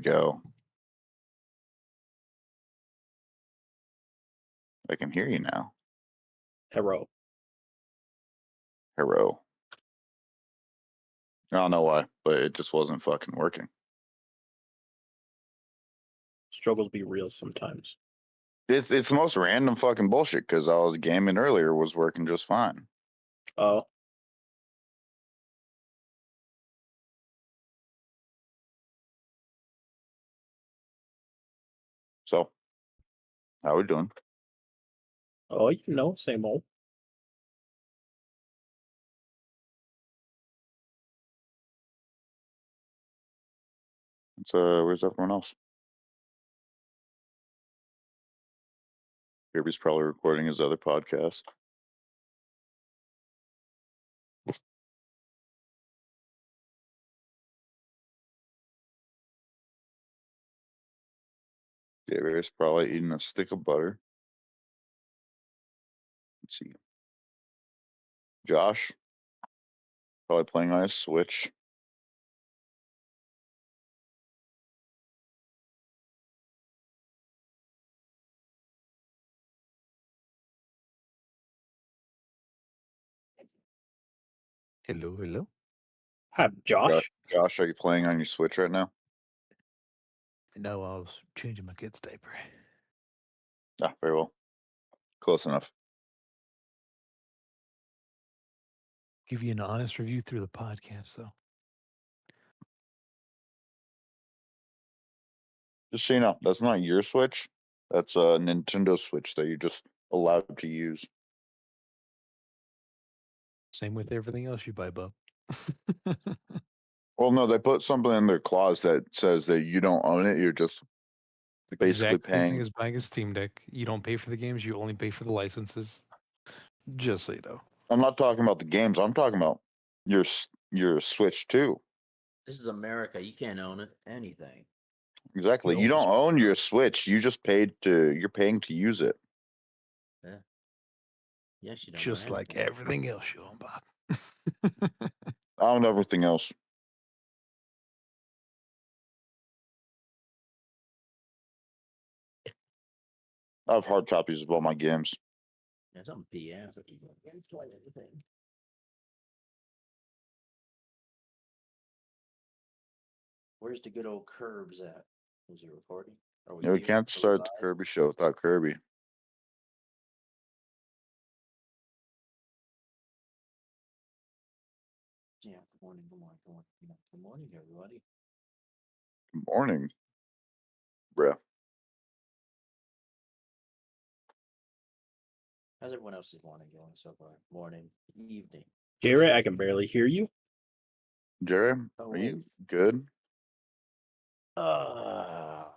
go. I can hear you now. Hero. Hero. I don't know why, but it just wasn't fucking working. Struggles be real sometimes. It's the most random fucking bullshit because I was gaming earlier, was working just fine. Oh. So, how we doing? Oh, same old. Where's everyone else? Kirby's probably recording his other podcast. Gabriel's probably eating a stick of butter. Let's see. Josh, probably playing on his Switch. Hello, hello. Hi, Josh. Josh, are you playing on your Switch right now? No, I was changing my kid's diaper. Ah, very well. Close enough. Give you an honest review through the podcast, though. Just so you know, that's not your Switch. That's a Nintendo Switch that you're just allowed to use. Same with everything else you buy, Bub. Well, no, they put something in their clause that says that you don't own it. You're just basically exact same thing paying. as buying a Steam Deck. You don't pay for the games; you only pay for the licenses. Just so you know. I'm not talking about the games. I'm talking about your Switch too. This is America. You can't own it. Anything. Exactly. You don't own your Switch. You just you're paying to use it. Yeah. Yes, you don't. Just own like anything. everything else you own, Bob. I own everything else. I have hard copies of all my games. Yeah, some BS. If you don't play anything. Where's the good old Curbs at? Was he recording? We can't start the Kirby show without Kirby. Yeah, good morning, good morning, good morning. Good morning, everybody. Good morning, bruh. How's everyone else's morning going so far? Morning, evening. Jared, I can barely hear you. Jerry, are you good? Whoa.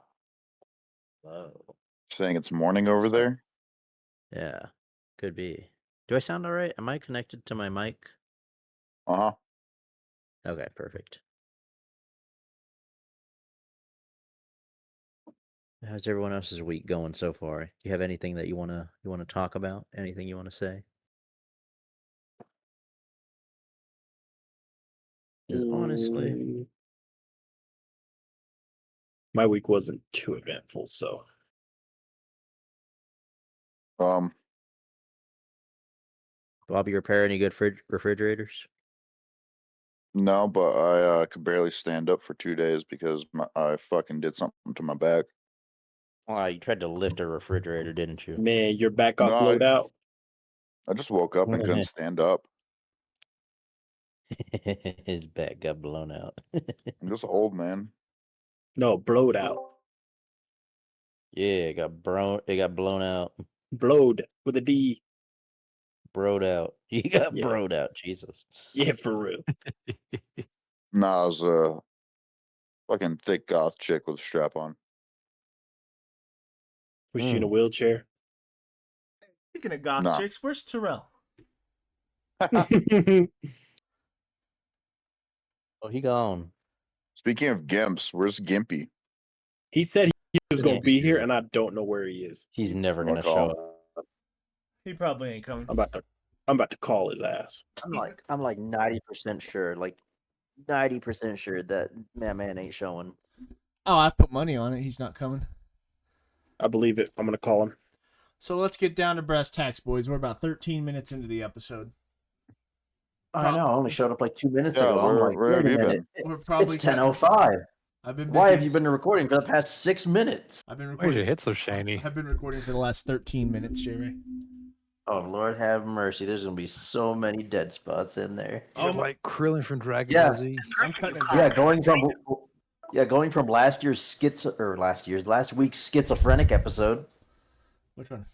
Saying it's morning over there? Yeah, could be. Do I sound all right? Am I connected to my mic? Uh-huh. Okay, perfect. How's everyone else's week going so far? Do you have anything that you wanna talk about? Anything you want to say? 'Cause honestly, my week wasn't too eventful, so. Bob, you repair any good refrigerators? No, but I could barely stand up for 2 days because I fucking did something to my back. Oh, you tried to lift a refrigerator, didn't you? Man, your back got No, blowed out. I just woke up and couldn't stand up. His back got blown out. I'm just old, man. No, blowed out. Yeah, it got blown out. Blowed with a D. Broed out. You got Yeah. broed out, Jesus. Yeah, for real. Nah, I was a fucking thick goth chick with a strap on. Was she in a wheelchair? Speaking of goth Nah. chicks, where's Terrell? Oh, he gone. Speaking of gimps, where's Gimpy? He said he was going to be here, Yeah. and I don't know where he is. He's never I'm gonna gonna call show him. up. He probably ain't coming. I'm about to call his ass. I'm like 90% sure, like 90% sure that man ain't showing. Oh, I put money on it. He's not coming. I believe it. I'm gonna call him. So let's get down to brass tacks, boys. We're about 13 minutes into the episode. I know. I only showed up like 2 minutes Yeah, ago. I'm like, where have wait a you minute. been? We're probably It's 10:05. I've been busy. Why have you been recording for the past 6 minutes? I've been Why did recording. your hit so shiny? I've been recording for the last 13 minutes, Jerry. Oh, Lord have mercy. There's going to be so many dead spots in there. You're like Krillin from Dragon Yeah. Ball Z. I'm cutting it Yeah, down. going from last week's schizophrenic episode. Which one?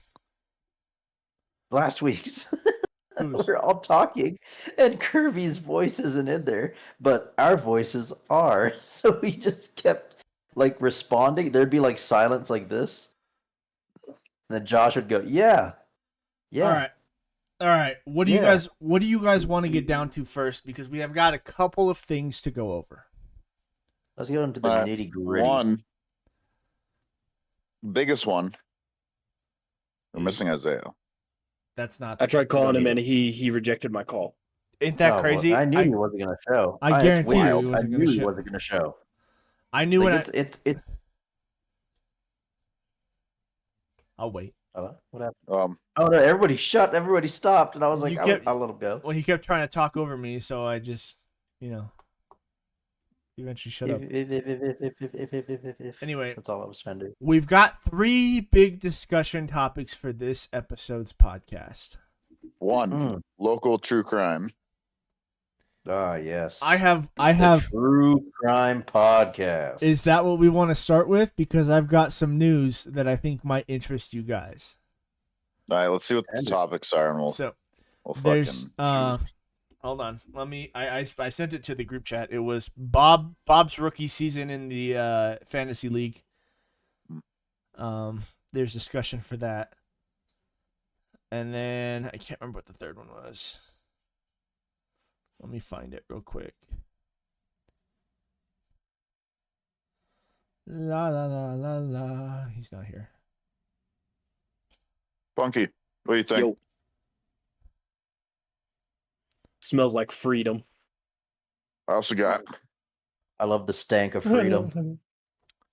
Last week's. Whose? We're all talking, and Kirby's voice isn't in there, but our voices are. So we just kept like responding. There'd be like silence like this. And then Josh would go, "Yeah. Yeah." All right. What do you guys want to get down to first? Because we have got a couple of things to go over. Let's go into the nitty-gritty. One, biggest one. We're missing Isaiah. That's not. I tried calling him need and he rejected my call. Ain't that Oh, crazy? well, I knew he wasn't going to show. I It's guarantee you wild. he wasn't I gonna knew show. he wasn't going to show. I knew Like, when it's. I'll wait. Hello? What happened? Oh no! Everybody shut. Everybody stopped, and I was like, "I'll let him go." Well, he kept trying to talk over me, so I just, eventually shut up. Anyway, That's all I was trying to do. we've got 3 big discussion topics for this episode's podcast. One, local true crime. Ah, yes. I have. True Crime Podcast. Is that what we want to start with? Because I've got some news that I think might interest you guys. All right, let's see what the topics are, and we'll There's fucking choose. hold on. Let me. I sent it to the group chat. It was Bob's rookie season in the fantasy league. There's discussion for that, and then I can't remember what the third one was. Let me find it real quick. La la la la la. He's not here. Funky, what do you think? Yo. Smells like freedom. I also got. I love the stank of freedom.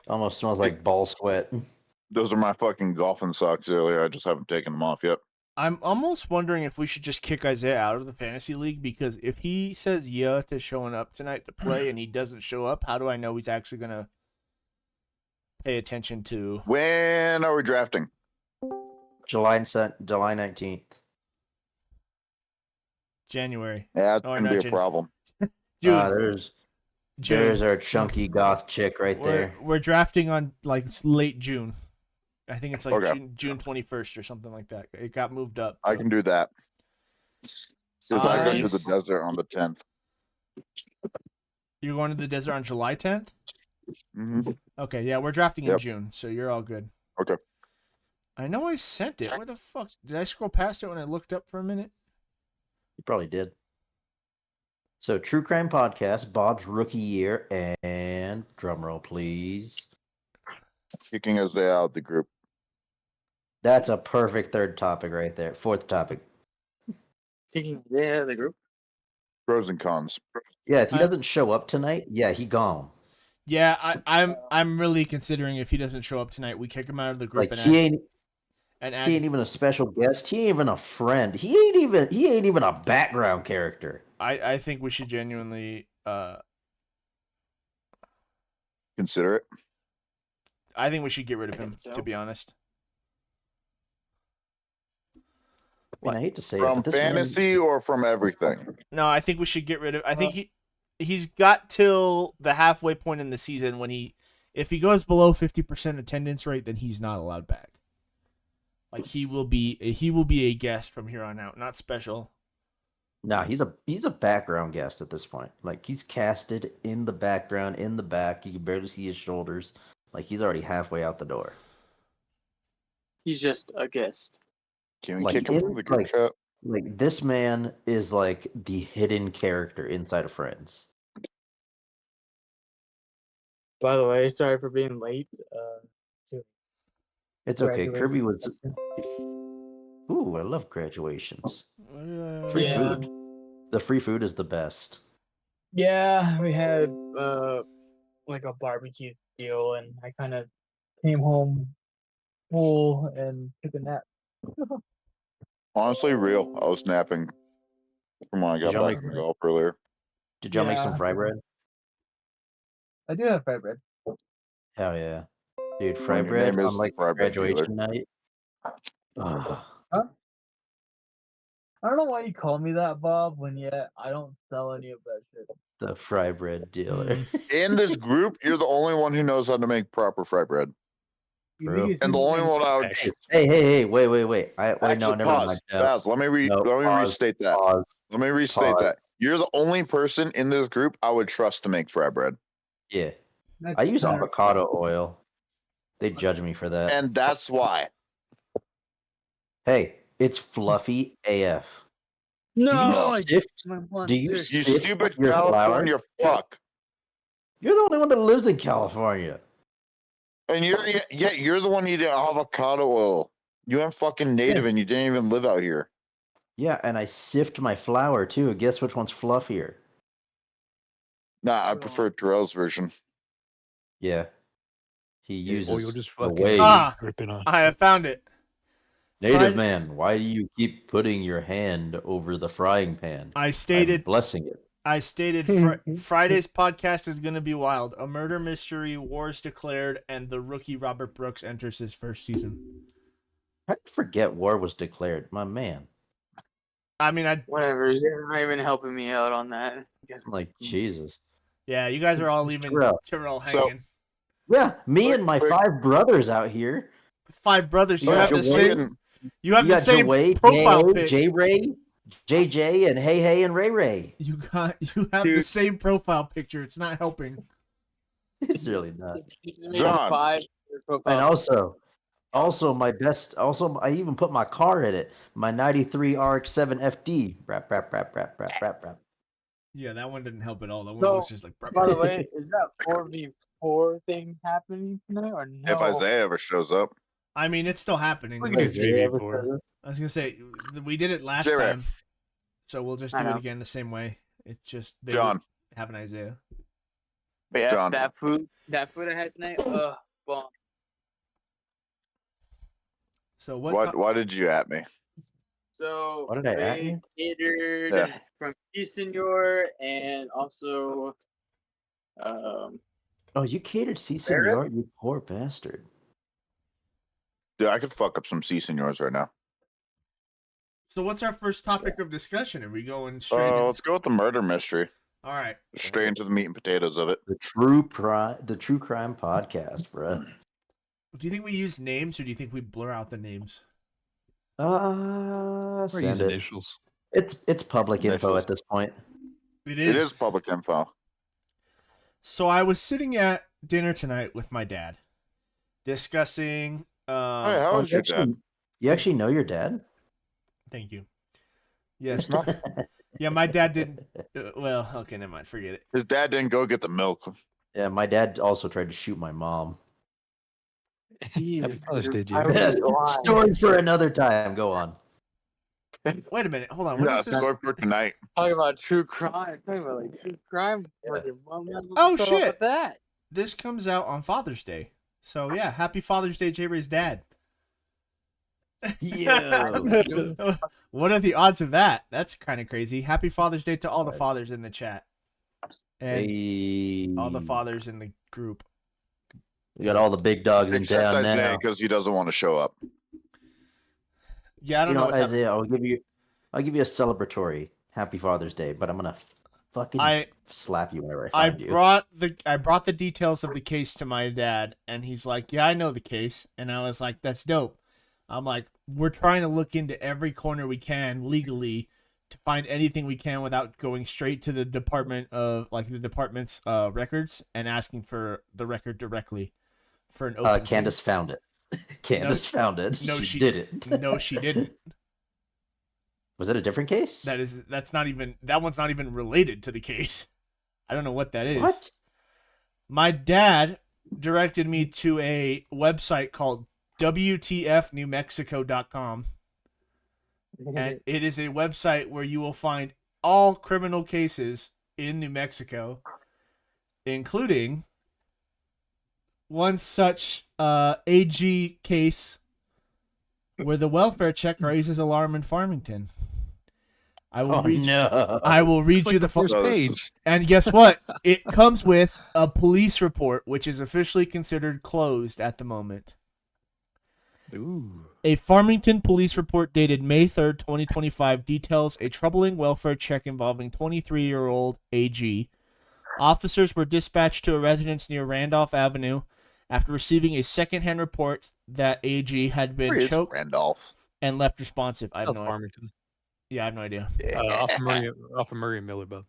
Almost smells like ball sweat. Those are my fucking golfing socks earlier. I just haven't taken them off yet. I'm almost wondering if we should just kick Isaiah out of the fantasy league, because if he says yeah to showing up tonight to play and he doesn't show up, how do I know he's actually going to pay attention to... When are we drafting? July 19th. January. Yeah, it's Oh, gonna not be a problem. June. There's our chunky goth chick right there. We're drafting on like late June. I think it's like Okay. June 21st or something like that. It got moved up. I can do that. Because I go to the desert on the 10th. You're going to the desert on July 10th? Mm-hmm. Okay, yeah, we're drafting in June, so you're all good. Okay. I know I sent it. Where the fuck? Did I scroll past it when I looked up for a minute? You probably did. So, True Crime Podcast, Bob's rookie year, and drumroll, please. Kicking Isaiah out of the group. That's a perfect third topic right there. Fourth topic. Kicking Isaiah out of the group. Pros and cons. Yeah, if he doesn't show up tonight, yeah, he gone. Yeah, I'm really considering if he doesn't show up tonight, we kick him out of the group Like he ain't even a special guest. He ain't even a friend. He ain't even a background character. I think we should genuinely Consider it. I think we should get rid of I him, think so. to be honest. I mean, I hate to say it, From but this man- fantasy or from everything? No, I think we should get rid of. I think he's got till the halfway point in the season when if he goes below 50% attendance rate, then he's not allowed back. Like he will be a guest from here on out, not special. Nah, he's a background guest at this point. Like he's casted in the background, in the back. You can barely see his shoulders. Like he's already halfway out the door. He's just a guest. Can we Like, kick him from the group chat? Like this man is like the hidden character inside of Friends. By the way, sorry for being late. It's okay. Graduated. Kirby was. Ooh, I love graduations. Free Yeah. food. The free food is the best. Yeah, we had like a barbecue deal, and I kind of came home full and took a nap. Honestly, real. I was napping from when I Did got y'all back make from golf earlier. Did y'all make some Yeah, fry bread? I do have fry bread. Hell yeah, dude! Fry When your bread name on is the like fry bread dealer. graduation night. Ugh, Huh? I don't know why you call me that, Bob, when yet I don't sell any of that shit. the fry bread dealer. In this group, you're the only one who knows how to make proper fry bread. You True. think it's And the just only one I would Hey, wait. Wait, no, actually never mind. pause. Let me No, pause, restate that. pause, Let me restate pause. that. You're the only person in this group I would trust to make fry bread. Yeah, That's I use kinda- avocado oil. They judge me for that. And that's why. Hey, it's fluffy AF. No, Do you No. sift? my blunt Do you is- You sift stupid your flour? California fuck. You're the only one that lives in California. And you're the one eating avocado oil. You ain't fucking native and you didn't even live out here. Yeah, and I sift my flour too. Guess which one's fluffier? Nah, I Go prefer on. Terrell's version. Yeah, he Your oil uses just the fucking way. dripping on. I have found it. Native Friday- man, why do you keep putting your hand over the frying pan? I I'm stated blessing it. Friday's podcast is going to be wild. A murder mystery, wars declared, and the rookie Robert Brooks enters his first season. I forget war was declared. My man. I mean, Whatever, you're not even helping me out on that. I'm like, Jesus. yeah, you guys are all leaving Terrell. Terrell So- hanging. Yeah, me and my Quick- 5 brothers out here. Five brothers. You Yeah, have the Joey same. You have You the got same Joey, profile J-O, pic. J-Ray, JJ, and Hey and Ray. You have the Dude. same profile picture. It's not helping. It's really not. John. 5 And also my best. Also, I even put my car in it. My '93 RX-7 FD. Rap, rap, rap, rap, rap, rap, rap. Yeah, that one didn't help at all. That one So, was just like. by the way, is that 4v4 thing happening tonight or no? If Isaiah ever shows up. I mean, it's still happening. We can do Is there ever 3v4. says it? I was gonna say we did it last J-Ray. time, so we'll just I do it know. again the same way. It's just they John. would have an Isaiah. But yeah, John. that food I had tonight, bomb. So what? Why did you at me? So What did I at they you? catered Yeah. from Senor and also Oh, you catered C Senor, you poor bastard. Dude, I could fuck up some C Senors right now. So what's our first topic of discussion? Are we going straight? Let's go with the murder mystery. All right. Straight into the meat and potatoes of it. The true crime podcast, bruh. Do you think we use names or do you think we blur out the names? Or use Send it. initials. It's public info Initials. at this point. It It is public info. So I was sitting at dinner tonight with my dad, discussing. Hey, how was your dad? You actually know your dad? Thank you. Yes. It's not. Yeah, my dad didn't. Well, okay, never mind. Forget it. His dad didn't go get the milk. Yeah, my dad also tried to shoot my mom. Happy Father's Day, I Jay. was lying. Story for another time. Go on. Wait a minute. Hold on. What Yeah, is this? story for tonight. Talking about true crime. Talking about like true crime. Yeah. Oh, What's up shit. with that? This comes out on Father's Day. So yeah, happy Father's Day, J Ray's dad. Yeah. What are the odds of that? That's kind of crazy. Happy Father's Day to all the fathers in the chat and all the fathers in the group. We got all the big dogs in Except town Isaiah now. because he doesn't want to show up. Yeah, I don't know what, what's happening. Isaiah, I'll give you a celebratory Happy Father's Day, but I'm gonna fucking slap you whenever I find you. I brought the details of the case to my dad, and he's like, "Yeah, I know the case," and I was like, "That's dope." I'm like, "We're trying to look into every corner we can legally to find anything we can without going straight to the department's records and asking for the record directly for an open case." Candace found it. Candace found it. No, she did it. No, she didn't. Was it a different case? That one's not even related to the case. I don't know what that is. What? My dad directed me to a website called WTFNewMexico.com. And it is a website where you will find all criminal cases in New Mexico, including one such AG case where the welfare check raises alarm in Farmington. I will Oh read. no! I will read It's you like the the first So this page. is- And guess what? It comes with a police report, which is officially considered closed at the moment. Ooh. A Farmington police report dated May 3rd, 2025 details a troubling welfare check involving 23-year-old AG. Officers were dispatched to a residence near Randolph Avenue after receiving a secondhand report that AG had been Where is choked Randolph? and left responsive. I have South no idea. Farmington. Yeah, I have no idea. Off of Murray and Miller, Bob.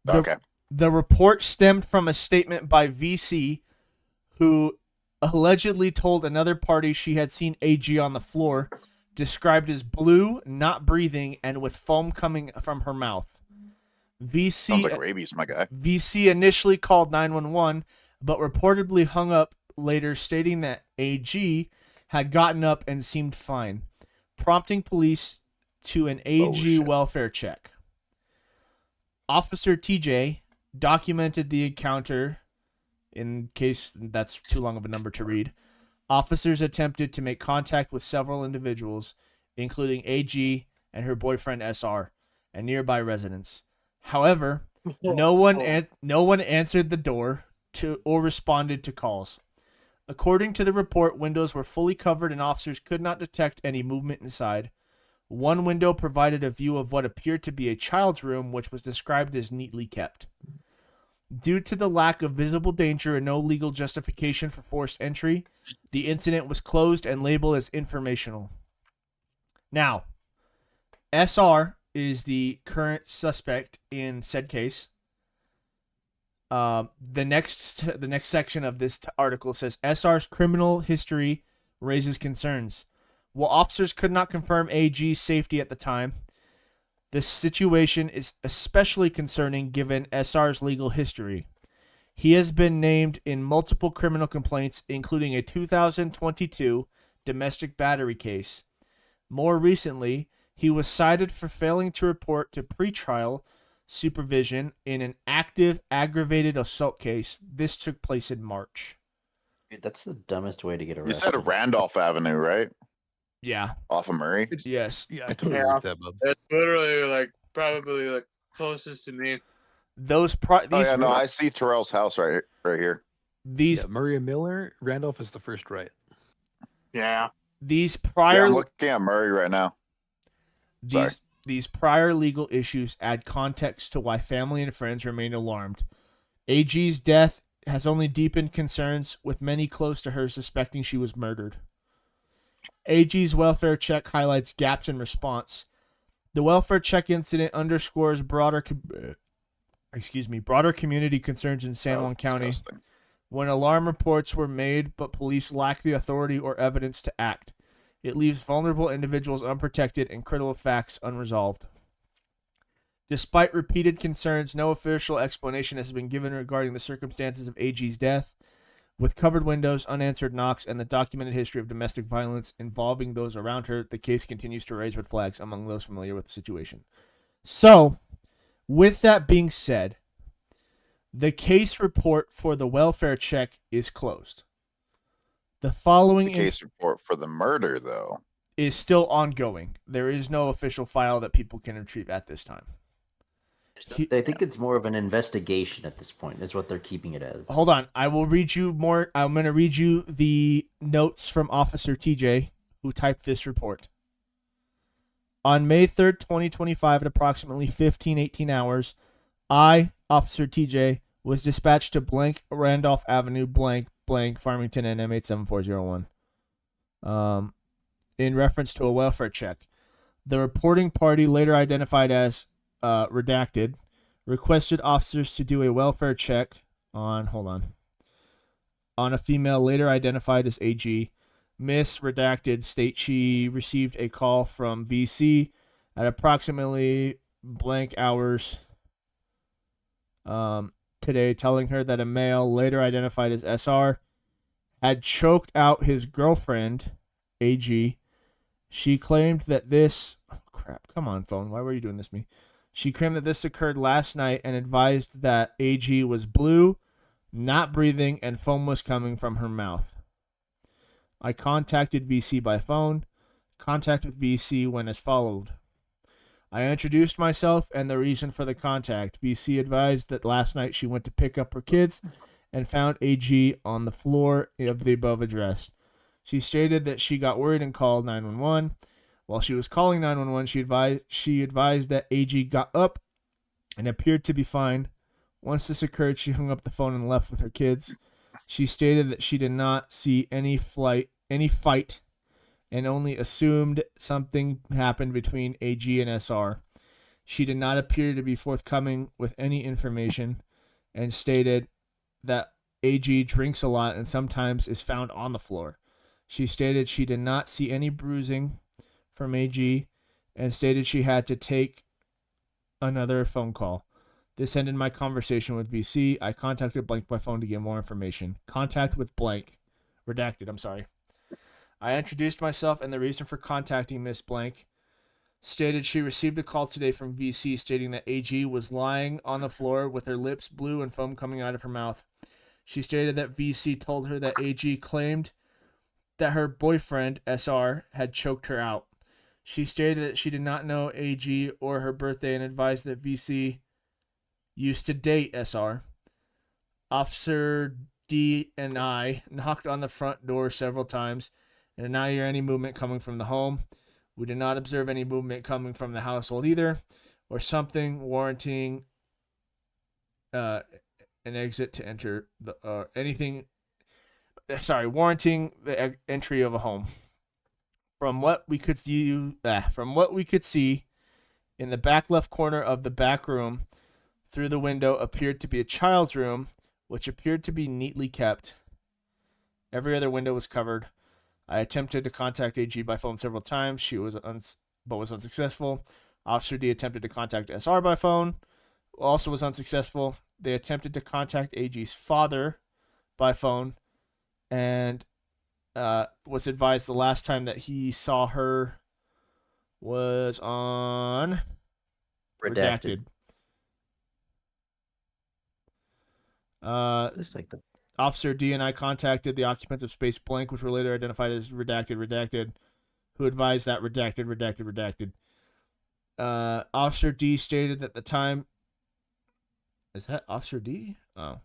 Okay. The report stemmed from a statement by VC, who allegedly told another party she had seen AG on the floor, described as blue, not breathing, and with foam coming from her mouth. Sounds like VC rabies, my guy. initially called 911, but reportedly hung up later, stating that AG had gotten up and seemed fine, prompting police to an AG shit. welfare check. Officer TJ documented the encounter. In case that's too long of a number to read, officers attempted to make contact with several individuals, including AG and her boyfriend SR, and nearby residents. However, no one answered the door or responded to calls. According to the report, windows were fully covered and officers could not detect any movement inside. One window provided a view of what appeared to be a child's room, which was described as neatly kept. Due to the lack of visible danger and no legal justification for forced entry, the incident was closed and labeled as informational. Now, SR is the current suspect in said case. The next section of this article says SR's criminal history raises concerns. While officers could not confirm AG's safety at the time, the situation is especially concerning given SR's legal history. He has been named in multiple criminal complaints, including a 2022 domestic battery case. More recently, he was cited for failing to report to pretrial supervision in an active aggravated assault case. This took place in March. Dude, that's the dumbest way to get You arrested. said Randolph Avenue, right? Yeah. Off of Murray. Yes. Yeah, I totally Yeah. agree with that, Bob. It's literally like probably like closest to me. These Oh yeah, no, I see Terrell's house right here. these Yeah, Murray and Miller. Randolph is the first right. Yeah. these Yeah, prior I'm looking at Murray right now. Sorry. these prior legal issues add context to why family and friends remain alarmed. AG's death has only deepened concerns, with many close to her suspecting she was murdered. AG's welfare check highlights gaps in response. The welfare check incident underscores broader community concerns in San That was Juan County. disgusting. When alarm reports were made but police lack the authority or evidence to act, it leaves vulnerable individuals unprotected and critical facts unresolved. Despite repeated concerns, no official explanation has been given regarding the circumstances of AG's death. With covered windows, unanswered knocks, and the documented history of domestic violence involving those around her, the case continues to raise red flags among those familiar with the situation. So, with that being said, the case report for the welfare check is closed. The following The case report for the murder, though. is still ongoing. There is no official file that people can retrieve at this time. They think it's more of an investigation at this point, is what they're keeping it as. Hold on. I will read you more. I'm going to read you the notes from Officer TJ, who typed this report. On May 3rd, 2025, at approximately 15:18 hours, I, Officer TJ, was dispatched to blank Randolph Avenue, blank, Farmington, and M87401. In reference to a welfare check. The reporting party, later identified as redacted, requested officers to do a welfare check on a female later identified as AG. Miss Redacted states she received a call from VC at approximately blank hours today, telling her that a male later identified as SR had choked out his girlfriend, AG. She claimed that this... Oh, crap. Come on, phone. Why were you doing this to me? She claimed that this occurred last night and advised that AG was blue, not breathing, and foam was coming from her mouth. I contacted VC by phone. Contact with VC went as followed. I introduced myself and the reason for the contact. VC advised that last night she went to pick up her kids and found AG on the floor of the above address. She stated that she got worried and called 911. While she was calling 911, she advised that AG got up and appeared to be fine. Once this occurred, she hung up the phone and left with her kids. She stated that she did not see any fight, and only assumed something happened between AG and SR. She did not appear to be forthcoming with any information and stated that AG drinks a lot and sometimes is found on the floor. She stated she did not see any bruising from AG and stated she had to take another phone call. This ended my conversation with VC. I contacted blank by phone to get more information. Contact with blank. Redacted, I'm sorry. I introduced myself and the reason for contacting Miss Blank. Stated she received a call today from VC stating that AG was lying on the floor with her lips blue and foam coming out of her mouth. She stated that VC told her that AG claimed that her boyfriend, SR, had choked her out. She stated that she did not know AG or her birthday and advised that VC used to date SR. Officer D and I knocked on the front door several times and did not hear any movement coming from the home. We did not observe any movement coming from the household either, or something warranting an exit to enter the anything. Warranting the entry of a home. From what we could see in the back left corner of the back room, through the window appeared to be a child's room, which appeared to be neatly kept. Every other window was covered. I attempted to contact AG by phone several times. But was unsuccessful. Officer D attempted to contact SR by phone, also was unsuccessful. They attempted to contact AG's father by phone, and was advised the last time that he saw her was on Redacted. It's like the Officer D and I contacted the occupants of space blank, which were later identified as redacted, who advised that redacted. Officer D stated that the time. Is that Officer D? Oh.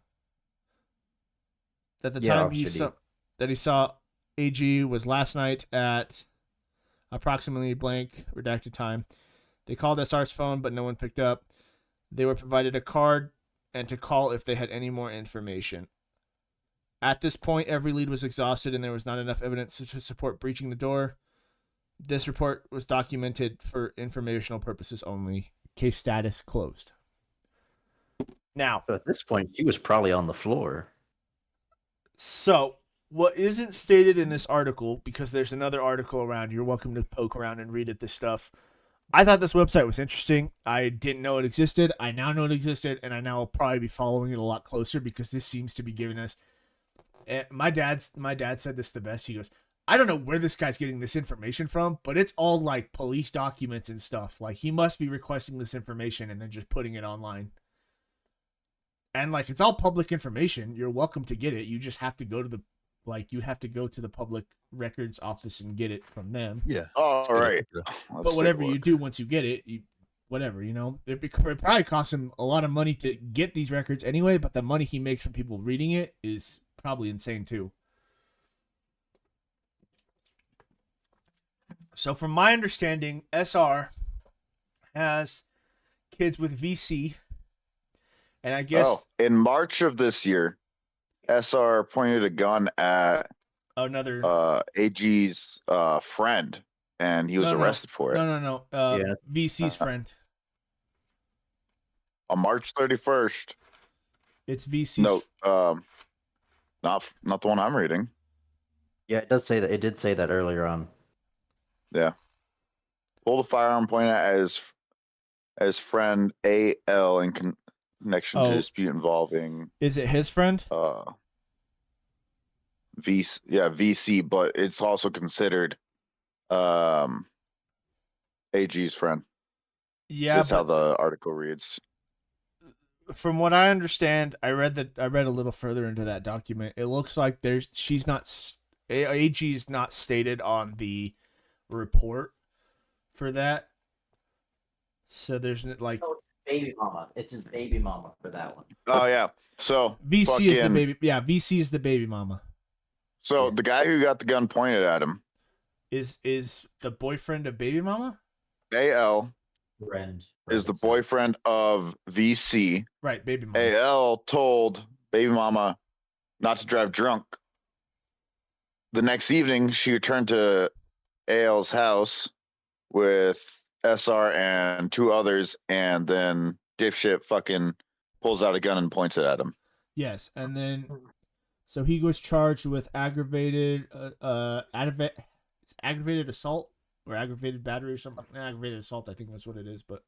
That the time he saw AG was last night at approximately blank redacted time. They called SR's phone, but no one picked up. They were provided a card and to call if they had any more information. At this point, every lead was exhausted and there was not enough evidence to support breaching the door. This report was documented for informational purposes only. Case status closed. Now, So at this point, she was probably on the floor. so what isn't stated in this article, because there's another article around, you're welcome to poke around and read this stuff. I thought this website was interesting. I didn't know it existed. I now know it existed, and I now will probably be following it a lot closer because this seems to be giving us. My dad said this the best. He goes, I don't know where this guy's getting this information from, but it's all like police documents and stuff. Like he must be requesting this information and then just putting it online. And like it's all public information. You're welcome to get it. You just have to go to the public records office and get it from them. Yeah. All right. But whatever you do once you get it, it probably costs him a lot of money to get these records anyway, but the money he makes from people reading it is probably insane too. So from my understanding, SR has kids with VC, and I guess in March of this year, SR pointed a gun at another AG's friend, and he was arrested for it. No. VC's friend. On March 31st. It's VC's. No, not the one I'm reading. Yeah, it does say that. It did say that earlier on. Yeah. Pulled a firearm, pointed at his friend AL in connection to dispute involving. Is it his friend? VC, but it's also considered AG's friend. Yeah, that's how the article reads. from what I understand, I read a little further into that document. It looks like she's not AG is not stated on the report for that. So there's like Oh, it's baby mama. It's his baby mama for that one. Oh yeah. So VC is the fucking- baby. Yeah, VC is the baby mama. So Yeah. the guy who got the gun pointed at him, Is the boyfriend of baby mama? AL, Friend. is the boyfriend of VC. Right, baby mama. AL told baby mama not to drive drunk. The next evening, she returned to AL's house with SR and 2 others, and then dipshit fucking pulls out a gun and points it at him. Yes, and then so he was charged with aggravated aggravated assault or aggravated battery or something. Aggravated assault, I think that's what it is. But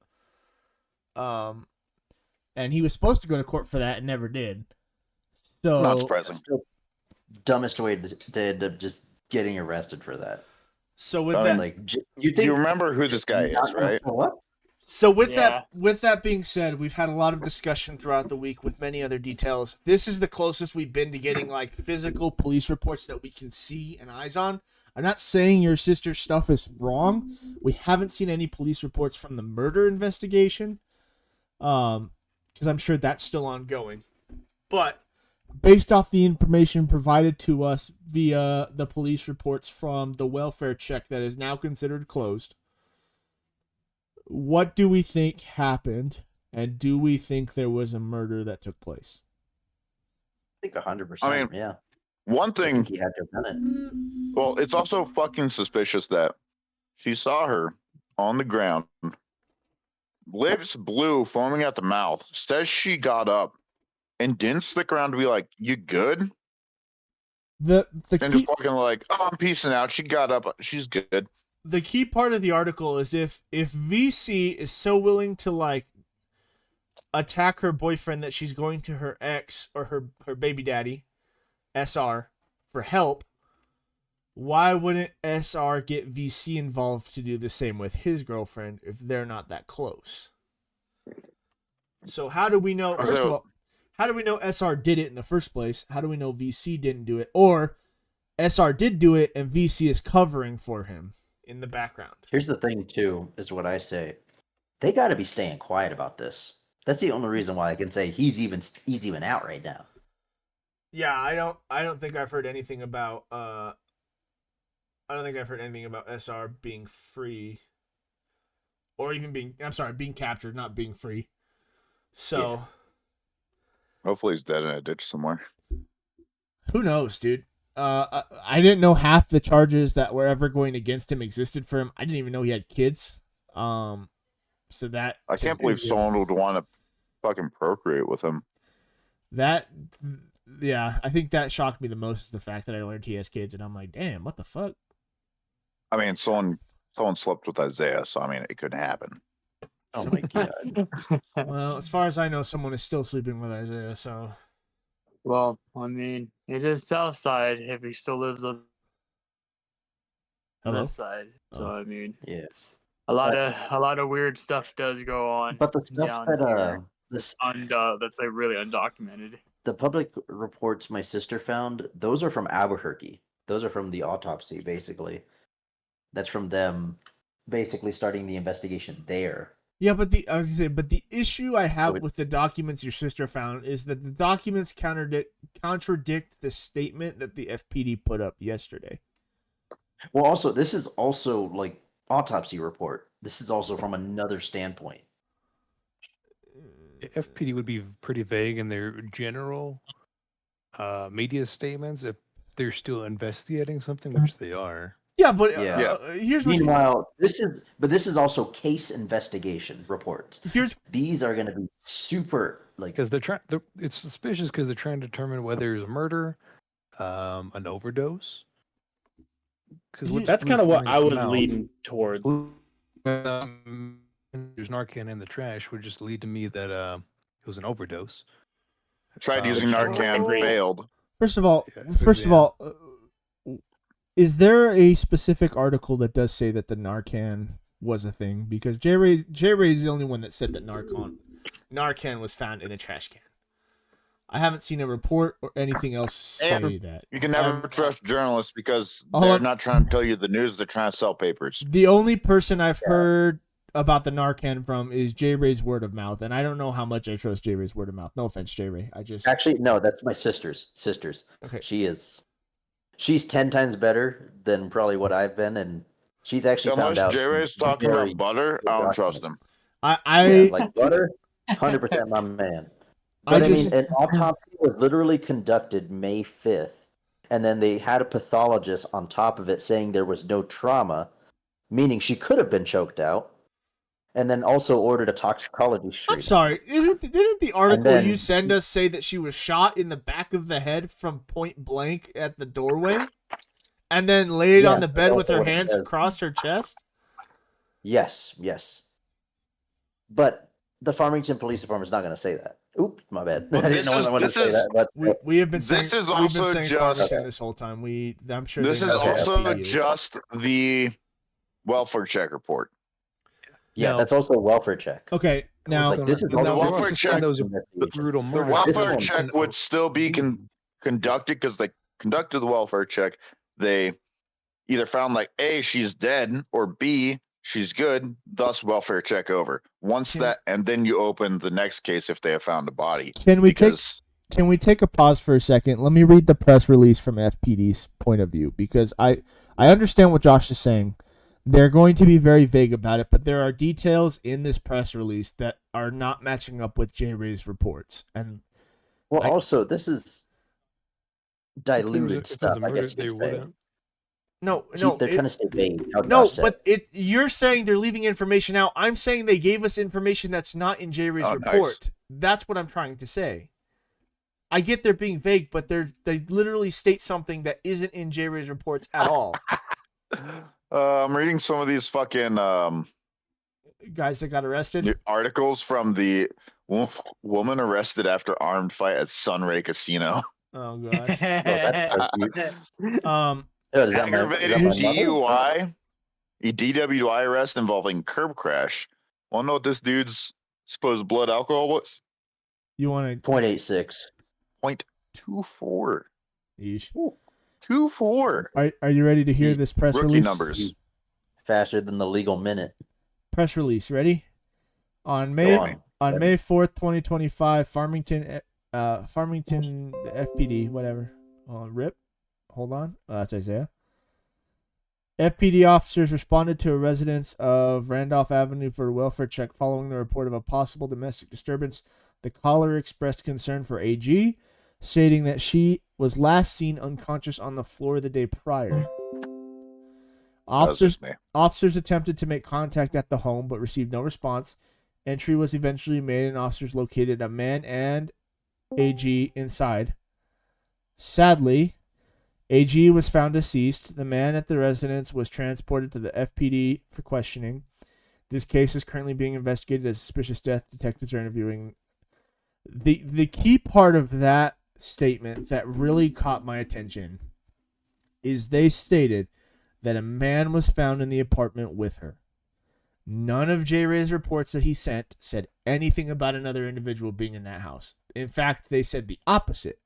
and he was supposed to go to court for that and never did. So Not surprising. Still dumbest way to end up just getting arrested for that. So with I that, mean, Like, you think You remember who this guy not is, gonna right? show up? So with Yeah. that being said, we've had a lot of discussion throughout the week with many other details. This is the closest we've been to getting like physical police reports that we can see and eyes on. I'm not saying your sister's stuff is wrong. We haven't seen any police reports from the murder investigation. Because I'm sure that's still ongoing. But based off the information provided to us via the police reports from the welfare check that is now considered closed, what do we think happened, and do we think there was a murder that took place? I think 100%. I mean, yeah. One I thing, think he had to have done it. well, it's also fucking suspicious that she saw her on the ground, lips blue, foaming at the mouth, says she got up and didn't stick around to be like, "You good?" The And key just fucking like, "Oh, I'm peacing out." She got up. She's good. the key part of the article is if VC is so willing to like attack her boyfriend that she's going to her ex or her baby daddy, SR, for help, why wouldn't SR get VC involved to do the same with his girlfriend if they're not that close? So how do we know? First of all, how do we know SR did it in the first place? How do we know VC didn't do it? Or SR did do it and VC is covering for him in the background? Here's the thing, too, is what I say. They got to be staying quiet about this. That's the only reason why I can say he's even out right now. Yeah, I don't think I've heard anything about SR being free, or even being captured, not being free. So Hopefully, he's dead in a ditch somewhere. who knows, dude? I didn't know half the charges that were ever going against him existed for him. I didn't even know he had kids. So that I can't believe someone would want to fucking procreate with him. Yeah, I think that shocked me the most is the fact that I learned he has kids, and I'm like, damn, what the fuck? I mean, someone slept with Isaiah, so I mean, it couldn't happen. Oh my god. Well, as far as I know, someone is still sleeping with Isaiah, so Well, I mean, it is South Side if he still lives on hello. this side. So Oh. I mean, Yeah. it's a lot of weird stuff does go on. But the stuff down that here. this That's like really undocumented. the public reports my sister found, those are from Albuquerque. Those are from the autopsy, basically. That's from them basically starting the investigation there. Yeah, but the issue I have it- with the documents your sister found is that the documents contradict the statement that the FPD put up yesterday. Well, also, this is also like autopsy report. This is also from another standpoint. FPD would be pretty vague in their general media statements if they're still investigating something, which they are. Yeah, but Yeah. Here's what Meanwhile, this is also case investigation reports. These are going to be super like Because it's suspicious because they're trying to determine whether it's a murder, an overdose. That's kind of what I was leading towards. There's Narcan in the trash would just lead to me that it was an overdose. Tried using Which I Narcan, agree. failed. First of all, Yeah. is there a specific article that does say that the Narcan was a thing? Because J Ray is the only one that said that Narcan was found in a trash can. I haven't seen a report or anything else say And that. You can never trust journalists because Hold they're on. not trying to tell you the news; they're trying to sell papers. The only person I've heard about the Narcan from is J Ray's word of mouth, and I don't know how much I trust J Ray's word of mouth. No offense, J Ray. I just Actually, no, that's my sister's. okay. She's 10 times better than probably what I've been, and she's actually found Unless out. J Ray's some talking very about butter, good I don't trust documents. him. Yeah, like butter, 100% my man. But I mean, just an autopsy was literally conducted May 5th, and then they had a pathologist on top of it saying there was no trauma, meaning she could have been choked out, and then also ordered a toxicology I'm screening. sorry. Didn't the article then- you send us say that she was shot in the back of the head from point blank at the doorway, and then laid Yeah, on the bed that's with her what it hands says. across her chest? Yes. But the Farmington Police Department is not going to say that. Oops, my bad. Well, I didn't know I wanted to say that. But We have been This saying is we've been also saying just- Farmington this whole time. I'm sure This they is know what also FPD is. just the welfare check report. yeah, Now- that's also a welfare check. Okay. Now like, this is The all welfare check- That was a investigation. brutal The murder. welfare one- check would still be conducted because they conducted the welfare check. They either found like A, she's dead, or B, she's good, thus welfare check over. And then you open the next case if they have found a body. Can we take a pause for a second? Let me read the press release from FPD's point of view, because I understand what Josh is saying. They're going to be very vague about it, but there are details in this press release that are not matching up with J Ray's reports. And also, this is diluted If it was stuff, a I murder, guess you they could say. wouldn't. They're trying to stay vague. How No, Josh said. but you're saying they're leaving information out. I'm saying they gave us information that's not in J Ray's Oh, report. That's what I'm trying to say. I get they're being vague, but they literally state something that isn't in J Ray's reports at all. I'm reading some of these fucking Guys that got arrested. articles from the woman arrested after armed fight at Sunray Casino. Oh gosh. Does that Aggravated my mother? DUI, a DWI arrest involving curb crash. Want to know what this dude's supposed blood alcohol was? You want to 0.86. 0.24. Yeesh. 2.4. Are you ready to hear He's this press Rookie release? numbers. Faster than the legal minute. Press release. Ready? On Go May on. on May 4th, 2025, Farmington FPD, whatever. RIP. Hold on. That's Isaiah. FPD officers responded to a residence of Randolph Avenue for a welfare check following the report of a possible domestic disturbance. The caller expressed concern for AG, stating that she was last seen unconscious on the floor the day prior. Officers attempted to make contact at the home but received no response. Entry was eventually made and officers located a man and AG inside. Sadly, AG was found deceased. The man at the residence was transported to the FPD for questioning. This case is currently being investigated as suspicious death. Detectives are interviewing. The key part of that statement that really caught my attention is they stated that a man was found in the apartment with her. None of J. Ray's reports that he sent said anything about another individual being in that house. In fact, they said the opposite.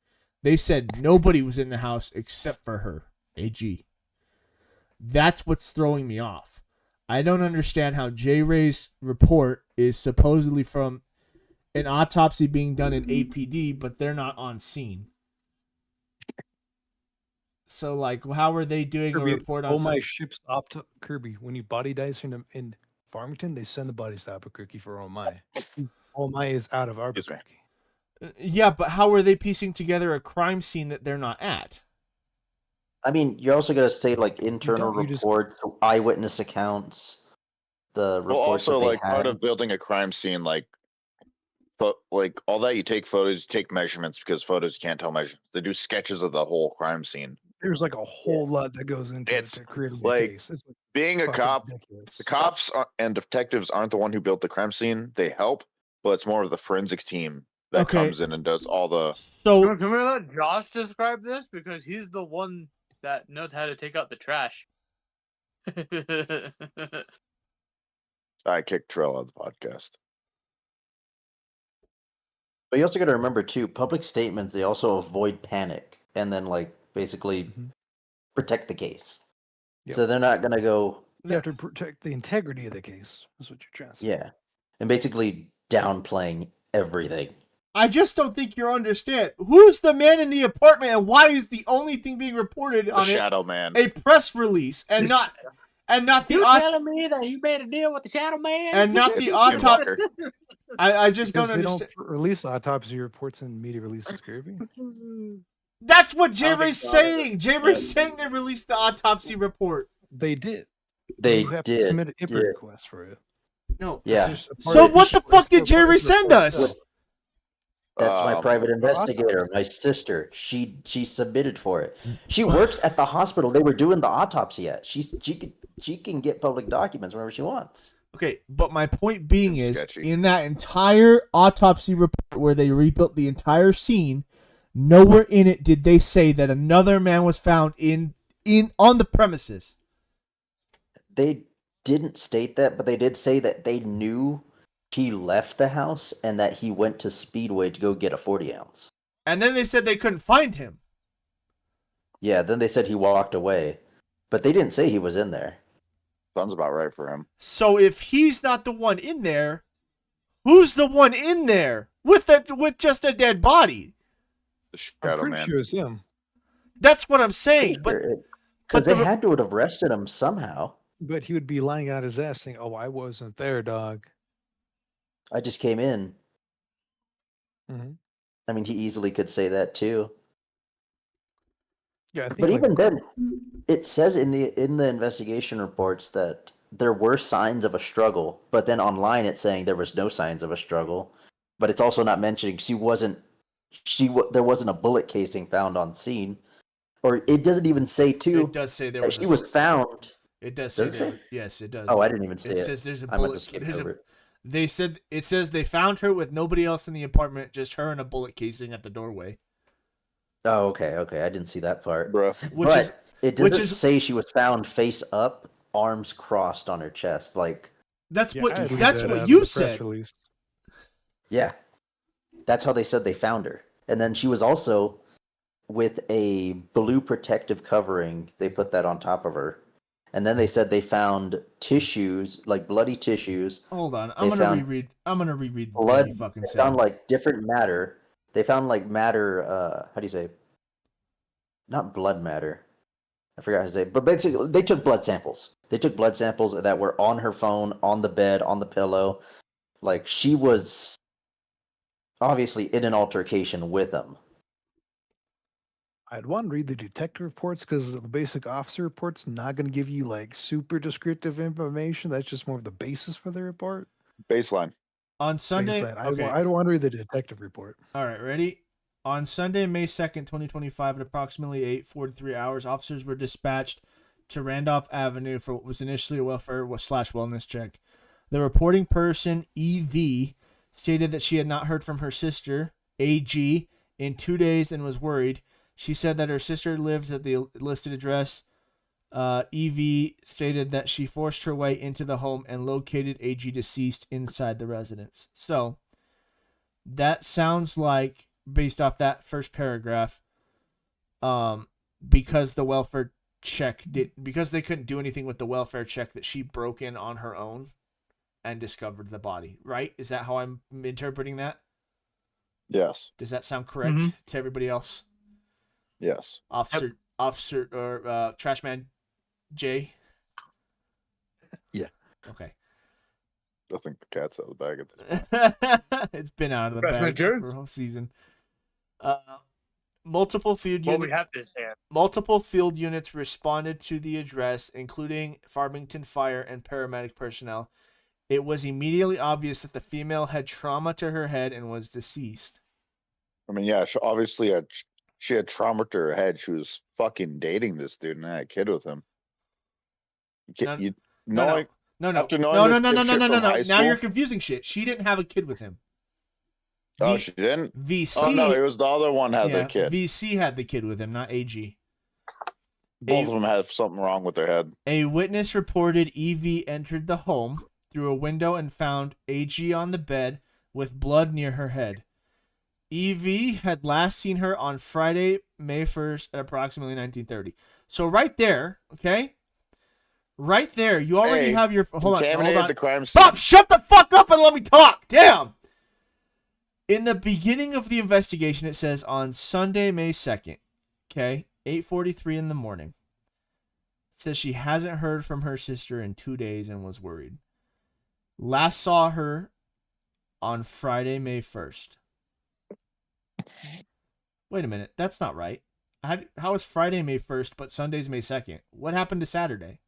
They said nobody was in the house except for her, AG. That's what's throwing me off. I don't understand how J. Ray's report is supposedly from an autopsy being done in APD, but they're not on scene. So, like, how are they doing Kirby, a report on my ship's Kirby, when you body dies in Farmington, they send the bodies to Albuquerque for Omai. Omai is out of Albuquerque. Yeah, but how are they piecing together a crime scene that they're not at? I mean, you're also going to say, like, internal reports, eyewitness accounts, the reports also, that they like, had. part of building a crime scene, like all that, you take photos, you take measurements, because photos you can't tell measurements. They do sketches of the whole crime scene. There's like a whole lot that goes into it to creating a case. It's being a fucking cop, ridiculous. the cops and detectives aren't the one who built the crime scene. They help, but it's more of the forensics team that comes in and does all the. So can we let Josh describe this, because he's the one that knows how to take out the trash. I kicked Trell out of the podcast. But you also got to remember too, public statements, they also avoid panic and then like basically Mhm. protect the case. Yep. So they're not gonna go, You have to protect the integrity of the case. That's what you're trying to say. yeah, and basically downplaying everything. I just don't think you understand. Who's the man in the apartment, and why is the only thing being reported The on it Shadow Man. a press release and not the You telling me that he made a deal with the Shadow Man? and not the autopsy? Skinwalker. I just Because don't they understand. don't release autopsy reports and media releases, Kirby. That's what I don't Jay think Ray's so. saying. Jay Ray's saying they released the autopsy report. They did. They You have to did. submit an IPA yeah. request for it. No. Yeah. That's just a part So of- what the it's fuck did part Jay of Ray the send report us? itself. That's my private the investigator, my sister. She submitted for it. She works at the hospital they were doing the autopsy at. She can get public documents whenever she wants. Okay, but my point being Seems is, sketchy. in that entire autopsy report where they rebuilt the entire scene, nowhere in it did they say that another man was found in on the premises. They didn't state that, but they did say that they knew he left the house and that he went to Speedway to go get a 40 ounce. And then they said they couldn't find him. Yeah, then they said he walked away, but they didn't say he was in there. Sounds about right for him. So if he's not the one in there, who's the one in there with just a dead body? The I'm Shadow pretty Man. sure it's him. That's what I'm saying. But Because they the- had to have arrested him somehow. But he would be lying out his ass saying, "Oh, I wasn't there, dog." I just came in. Mhm. I mean, he easily could say that too. Yeah, I think. But like, even then, it says in the investigation reports that there were signs of a struggle, but then online it's saying there was no signs of a struggle. But it's also not mentioning there wasn't a bullet casing found on scene, or it doesn't even say too it does say there that was. she was found. It does Does say it there. say? Yes, it does. Oh, I didn't even see It it. says there's a I must have bullet. skipped There's over a. it. They said it says they found her with nobody else in the apartment, just her and a bullet casing at the doorway. Oh, okay. I didn't see that part. Bruh. Which but is it which doesn't is- say she was found face up, arms crossed on her chest. Like, that's yeah, what I'd leave that's that what out of you the press said. release. yeah, that's how they said they found her. And then she was also with a blue protective covering. They put that on top of her. And then they said they found tissues, like bloody tissues, Hold on, They found I'm gonna reread blood. what you fucking They said. found like different matter. They found like matter. How do you say? Not blood matter. I forgot how to say. But basically, they took blood samples. They took blood samples that were on her phone, on the bed, on the pillow. Like she was obviously in an altercation with him. I'd want to read the detective reports because the basic officer report's not going to give you like super descriptive information. That's just more of the basis for the report. Baseline. On Sunday, Baseline. okay. I don't want to read the detective report. All right, ready? On Sunday, May 2nd, 2025, at approximately 8:43 hours, officers were dispatched to Randolph Avenue for what was initially a welfare/wellness check. The reporting person, EV, stated that she had not heard from her sister, AG, in 2 days and was worried. She said that her sister lived at the listed address. EV stated that she forced her way into the home and located AG deceased inside the residence. So, that sounds like, based off that first paragraph, because the welfare check because they couldn't do anything with the welfare check, that she broke in on her own and discovered the body, right? Is that how I'm interpreting that? Yes. Does that sound correct Mhm. to everybody else? Yes. Officer or Trashman J? Yeah. Okay. I think the cat's out of the bag at this point. It's been out of the Trashman bag J? for a whole season. Multiple field Well, units. we have this here. Multiple field units responded to the address, including Farmington Fire and paramedic personnel. It was immediately obvious that the female had trauma to her head and was deceased. I mean, yeah, she had trauma to her head. She was fucking dating this dude and had a kid with him. No, You No, knowing no. after No, knowing no, this no, no, no, dipshit no, no, from no. high Now school- you're confusing shit. She didn't have a kid with him. Oh, V- she didn't. VC. Oh no, it was the other one had yeah, the kid. VC had the kid with him, not AG. Both of them had something wrong with their head. A witness reported EV entered the home through a window and found AG on the bed with blood near her head. EV had last seen her on Friday, May 1st at approximately 19:30. So right there, okay? Right there, you already A, have your... Hold contaminated on. the crime scene. Bob, shut the fuck up and let me talk! Damn! In the beginning of the investigation, it says on Sunday, May 2nd, okay? 8:43 in the morning. It says she hasn't heard from her sister in 2 days and was worried. Last saw her on Friday, May 1st. Wait a minute, that's not right. How is Friday, May 1st, but Sunday's May 2nd? What happened to Saturday?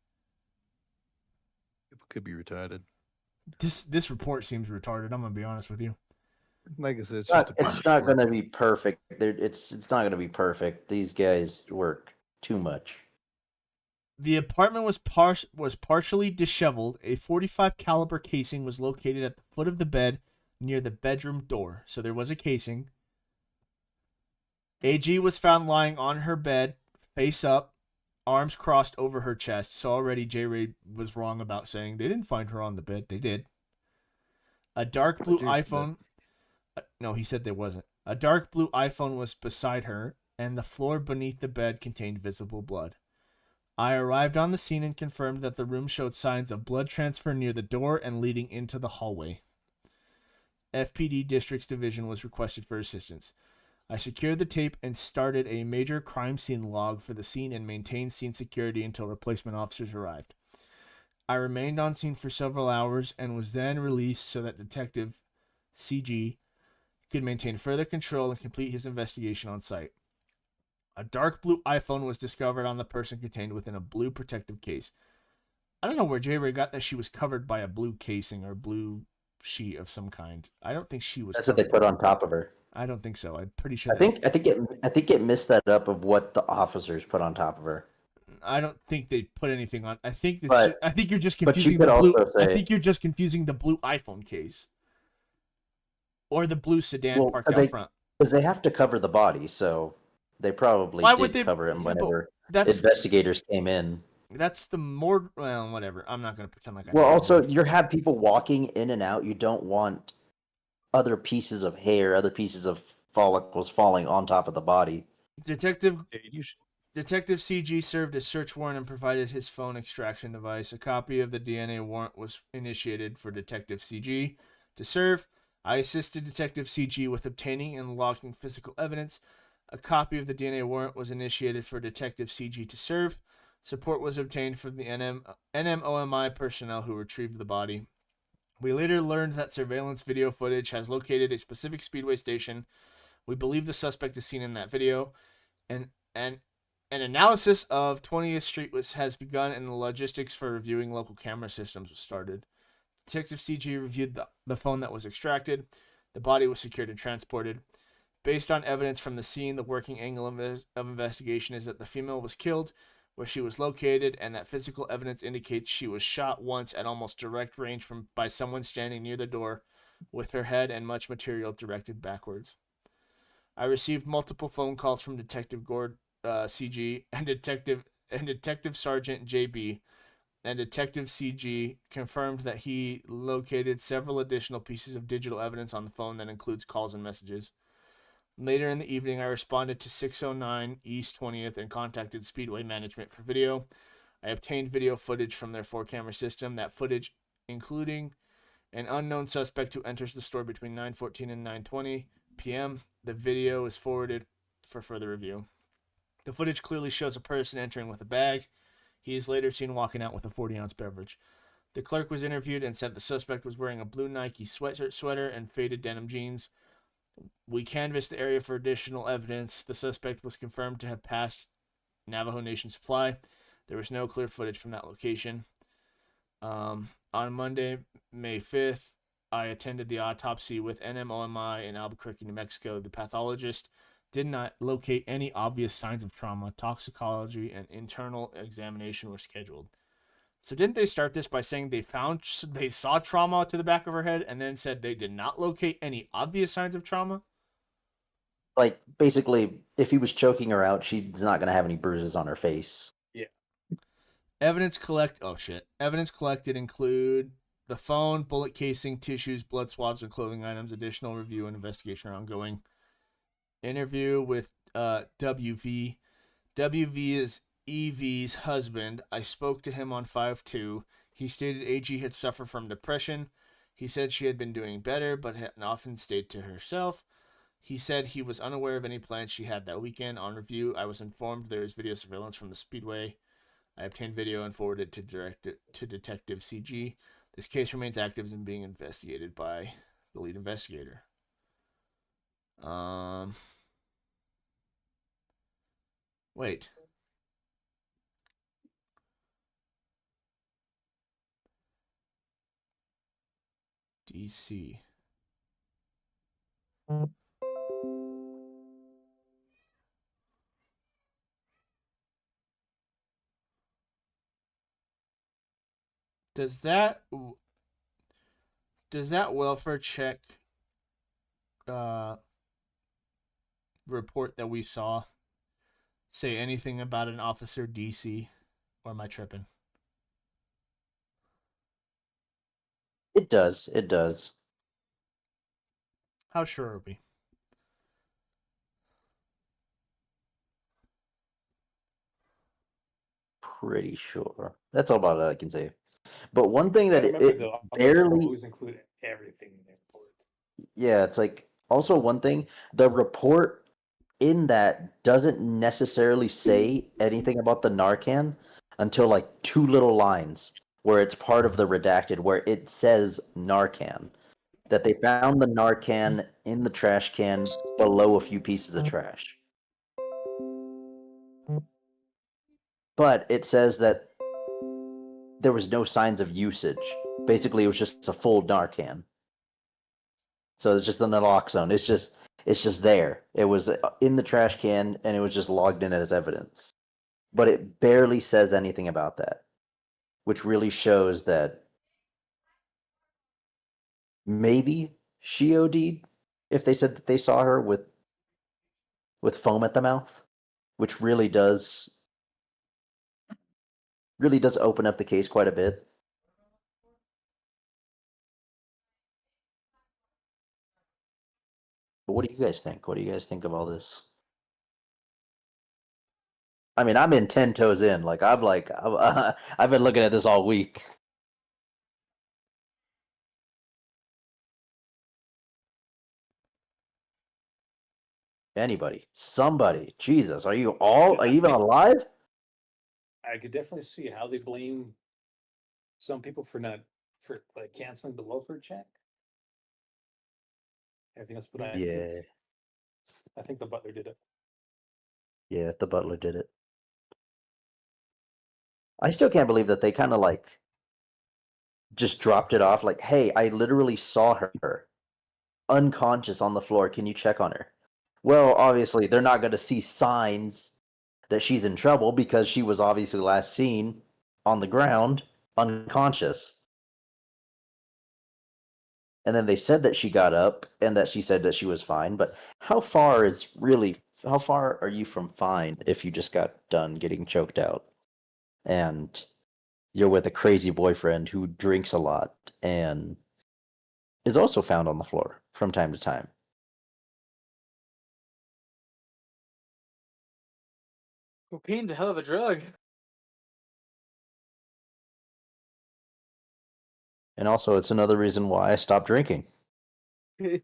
People could be retarded. This report seems retarded, I'm going to be honest with you. Like I said, it's But just a it's not going to be perfect. It's not going to be perfect. These guys work too much. The apartment was partially disheveled. A .45 caliber casing was located at the foot of the bed near the bedroom door. So there was a casing. AG was found lying on her bed, face up, arms crossed over her chest. So already J-Ray was wrong about saying they didn't find her on the bed. They did. A dark blue iPhone. No, he said there wasn't. A dark blue iPhone was beside her, and the floor beneath the bed contained visible blood. I arrived on the scene and confirmed that the room showed signs of blood transfer near the door and leading into the hallway. FPD District's Division was requested for assistance. I secured the tape and started a major crime scene log for the scene and maintained scene security until replacement officers arrived. I remained on scene for several hours and was then released so that Detective CG could maintain further control and complete his investigation on site. A dark blue iPhone was discovered on the person contained within a blue protective case. I don't know where J-Ray got that she was covered by a blue casing or blue sheet of some kind. I don't think she was. That's what they put on top of her. I don't think so. I'm pretty sure. I think it missed that up of what the officers put on top of her. I don't think they put anything on. I think you're just but you confusing could the blue. also I say- think you're just confusing the blue iPhone case or the blue sedan parked out front. Because they have to cover the body, so they probably did cover it whenever investigators came in. That's the more whatever. I'm not going to pretend like I. Well, also you have people walking in and out. You don't want other pieces of hair, other pieces of follicles falling on top of the body. Detective CG served a search warrant and provided his phone extraction device. A copy of the DNA warrant was initiated for Detective CG to serve. I assisted Detective CG with obtaining and logging physical evidence. A copy of the DNA warrant was initiated for Detective CG to serve. Support was obtained from the NMOMI personnel who retrieved the body. We later learned that surveillance video footage has located a specific speedway station. We believe the suspect is seen in that video. And an analysis of 20th Street has begun and the logistics for reviewing local camera systems was started. Detective CG reviewed the phone that was extracted. The body was secured and transported. Based on evidence from the scene, the working angle of investigation is that the female was killed where she was located, and that physical evidence indicates she was shot once at almost direct range by someone standing near the door with her head and much material directed backwards. I received multiple phone calls from Detective Gord CG and Detective Sergeant JB, and Detective CG confirmed that he located several additional pieces of digital evidence on the phone that includes calls and messages. Later in the evening, I responded to 609 East 20th and contacted Speedway Management for video. I obtained video footage from their 4-camera system. That footage, including an unknown suspect who enters the store between 9:14 and 9:20 p.m. The video is forwarded for further review. The footage clearly shows a person entering with a bag. He is later seen walking out with a 40-ounce beverage. The clerk was interviewed and said the suspect was wearing a blue Nike sweater and faded denim jeans. We canvassed the area for additional evidence. The suspect was confirmed to have passed Navajo Nation Supply. There was no clear footage from that location. On Monday, May 5th, I attended the autopsy with NMOMI in Albuquerque, New Mexico. The pathologist did not locate any obvious signs of trauma. Toxicology and internal examination were scheduled. So didn't they start this by saying they saw trauma to the back of her head and then said they did not locate any obvious signs of trauma? Like, basically, if he was choking her out, she's not going to have any bruises on her face. Yeah. Evidence collected include the phone, bullet casing, tissues, blood swabs, and clothing items. Additional review and investigation are ongoing. Interview with WV. WV is EV's husband. I spoke to him on 5/2. He stated AG had suffered from depression. He said she had been doing better, but had often stayed to herself. He said he was unaware of any plans she had that weekend. On review, I was informed there is video surveillance from the Speedway. I obtained video and forwarded it to Detective CG. This case remains active and being investigated by the lead investigator. Wait. DC. Does that welfare check report that we saw say anything about an officer DC, or am I tripping? It does. It does. How sure are we? Pretty sure. That's all about it I can say. But one thing that Remember, it the officer barely, always include everything in their report. yeah, it's like also one thing, the report in that doesn't necessarily say anything about the Narcan until like two little lines where it's part of the redacted where it says Narcan. That they found the Narcan in the trash can below a few pieces of trash. But it says that there was no signs of usage. Basically, it was just a full Narcan. So it's just the naloxone. It's just there. It was in the trash can and it was just logged in as evidence. But it barely says anything about that, which really shows that maybe she OD'd if they said that they saw her with foam at the mouth, which really does open up the case quite a bit. But what do you guys think? What do you guys think of all this? I mean, I'm in 10 toes in. I've been looking at this all week. Anybody, somebody, Jesus, are you even alive? I could definitely see how they blame some people for like canceling the welfare check. Everything else, but Yeah, I think the butler did it. yeah, the butler did it. I still can't believe that they kind of like just dropped it off. Like, hey, I literally saw her unconscious on the floor. Can you check on her? Well, obviously, they're not going to see signs that she's in trouble because she was obviously last seen on the ground, unconscious. And then they said that she got up and that she said that she was fine. But how far are you from fine if you just got done getting choked out and you're with a crazy boyfriend who drinks a lot and is also found on the floor from time to time? Cocaine's a hell of a drug. And also, it's another reason why I stopped drinking. I It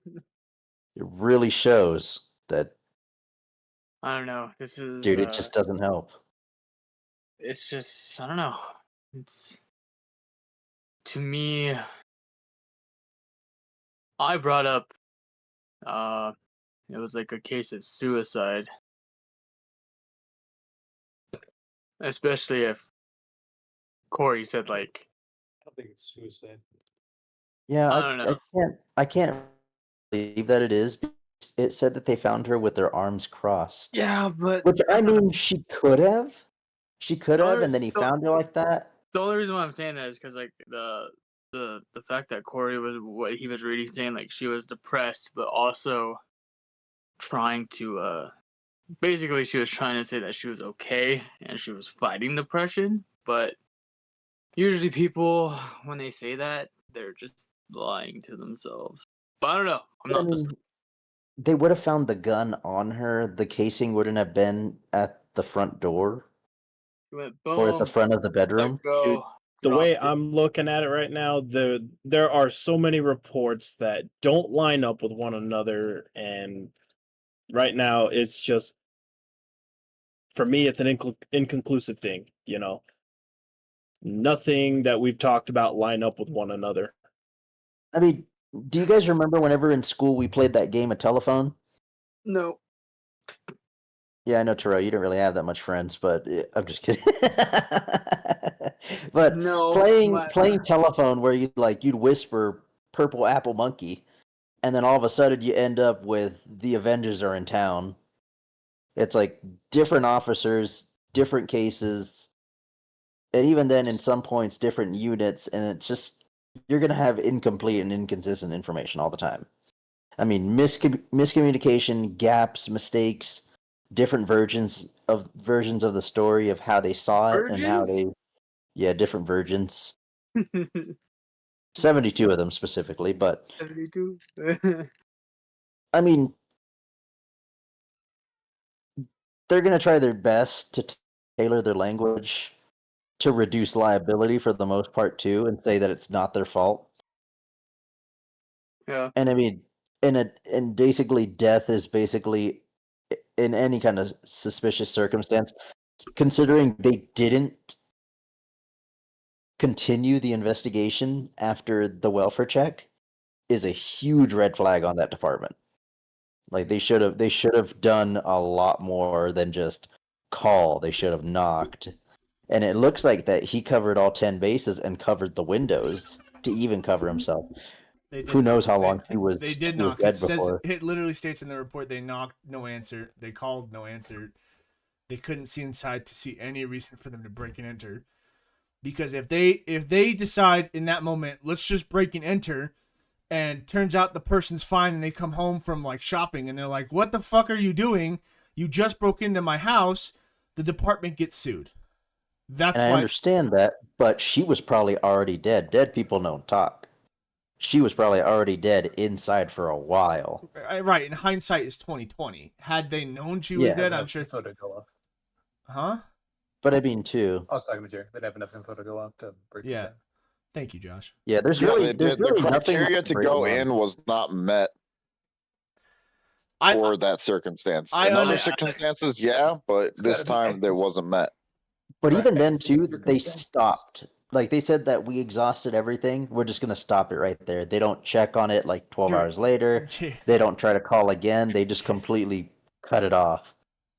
really shows that, don't know. This is dude, it just doesn't help. it's just I don't know. It's to me I brought up it was like a case of suicide. Especially if Corey said like I don't think it's suicide. Yeah, I don't know. I can't believe that it is. It said that they found her with their arms crossed. Yeah, but Which, I mean, she could have. She could have, and then he the, found her like that. the only reason why I'm saying that is because like the fact that Corey was what he was reading saying like she was depressed, but also trying to basically she was trying to say that she was okay and she was fighting depression, but usually people when they say that they're just lying to themselves. But I don't know. I'm I not this. mean, they would have found the gun on her. The casing wouldn't have been at the front door You went or at the boom, front of the bedroom. let go. The way dropped it. I'm looking at it right now, there are so many reports that don't line up with one another, and right now it's just, for me, it's an inconclusive thing. Nothing that we've talked about line up with one another. I mean, do you guys remember whenever in school we played that game of telephone? No. Yeah, I know, Terrell, you don't really have that much friends, but I'm just kidding. But No. playing telephone where you'd whisper "Purple Apple Monkey," and then all of a sudden you end up with the Avengers are in town. It's like different officers, different cases, and even then, in some points, different units, and it's just you're gonna have incomplete and inconsistent information all the time. I mean, miscommunication, gaps, mistakes, different versions of the story of how they saw it and how Virgins? different versions. 72 of them specifically, but 72. I mean, they're going to try their best to tailor their language to reduce liability for the most part too and say that it's not their fault. Yeah. And I mean, and basically death is basically in any kind of suspicious circumstance, considering they didn't continue the investigation after the welfare check, is a huge red flag on that department. Like they should have done a lot more than just call. They should have knocked. And it looks like that he covered all 10 bases and covered the windows to even cover himself. They did Who knows knock. how long he was They did he was knock. It dead says before. it literally states in the report they knocked, no answer. They called, no answer. They couldn't see inside to see any reason for them to break and enter. Because if they decide in that moment, let's just break and enter, and turns out the person's fine and they come home from like shopping and they're like, what the fuck are you doing? You just broke into my house. The department gets sued. That's And I why. understand that, but she was probably already dead. Dead people don't talk. She was probably already dead inside for a while. Right, in hindsight is 2020. Had they known she was Yeah. dead, I'm sure. Info to go off. Huh? But I mean, too. I was talking to Jerry. They'd have enough info to go off to break it Yeah. down. Thank you, Josh. Yeah, there's Yeah, really they did. The nothing criteria much to break go them on. in was not met for that circumstance. I In other under- circumstances, yeah, but It's this gotta be- time it it's- wasn't met. But Right, even it's then, the too, they circumstances. stopped. Like they said that we exhausted everything. We're just gonna stop it right there. They don't check on it like 12 Jerry- hours later. Jerry- They don't try to call again. They just completely cut it off.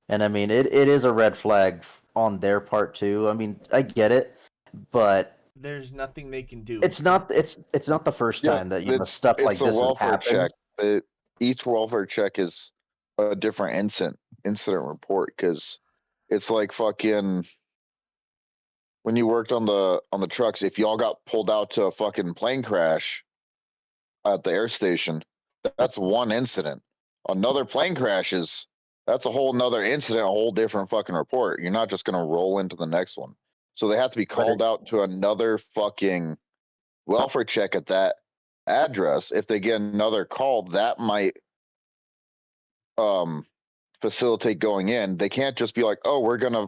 And I mean, it is a red flag on their part too. I mean, I get it, but There's nothing they can do. it's not the first Yeah, time that stuff like it's a this has welfare happened. check. Each welfare check is a different incident report because it's like fucking when you worked on the trucks. If y'all got pulled out to a fucking plane crash at the air station, that's one incident. Another plane crashes, that's a whole nother incident, a whole different fucking report. You're not just gonna roll into the next one. So they have to be called out to another fucking welfare check at that address. If they get another call, that might facilitate going in. They can't just be like, oh, we're gonna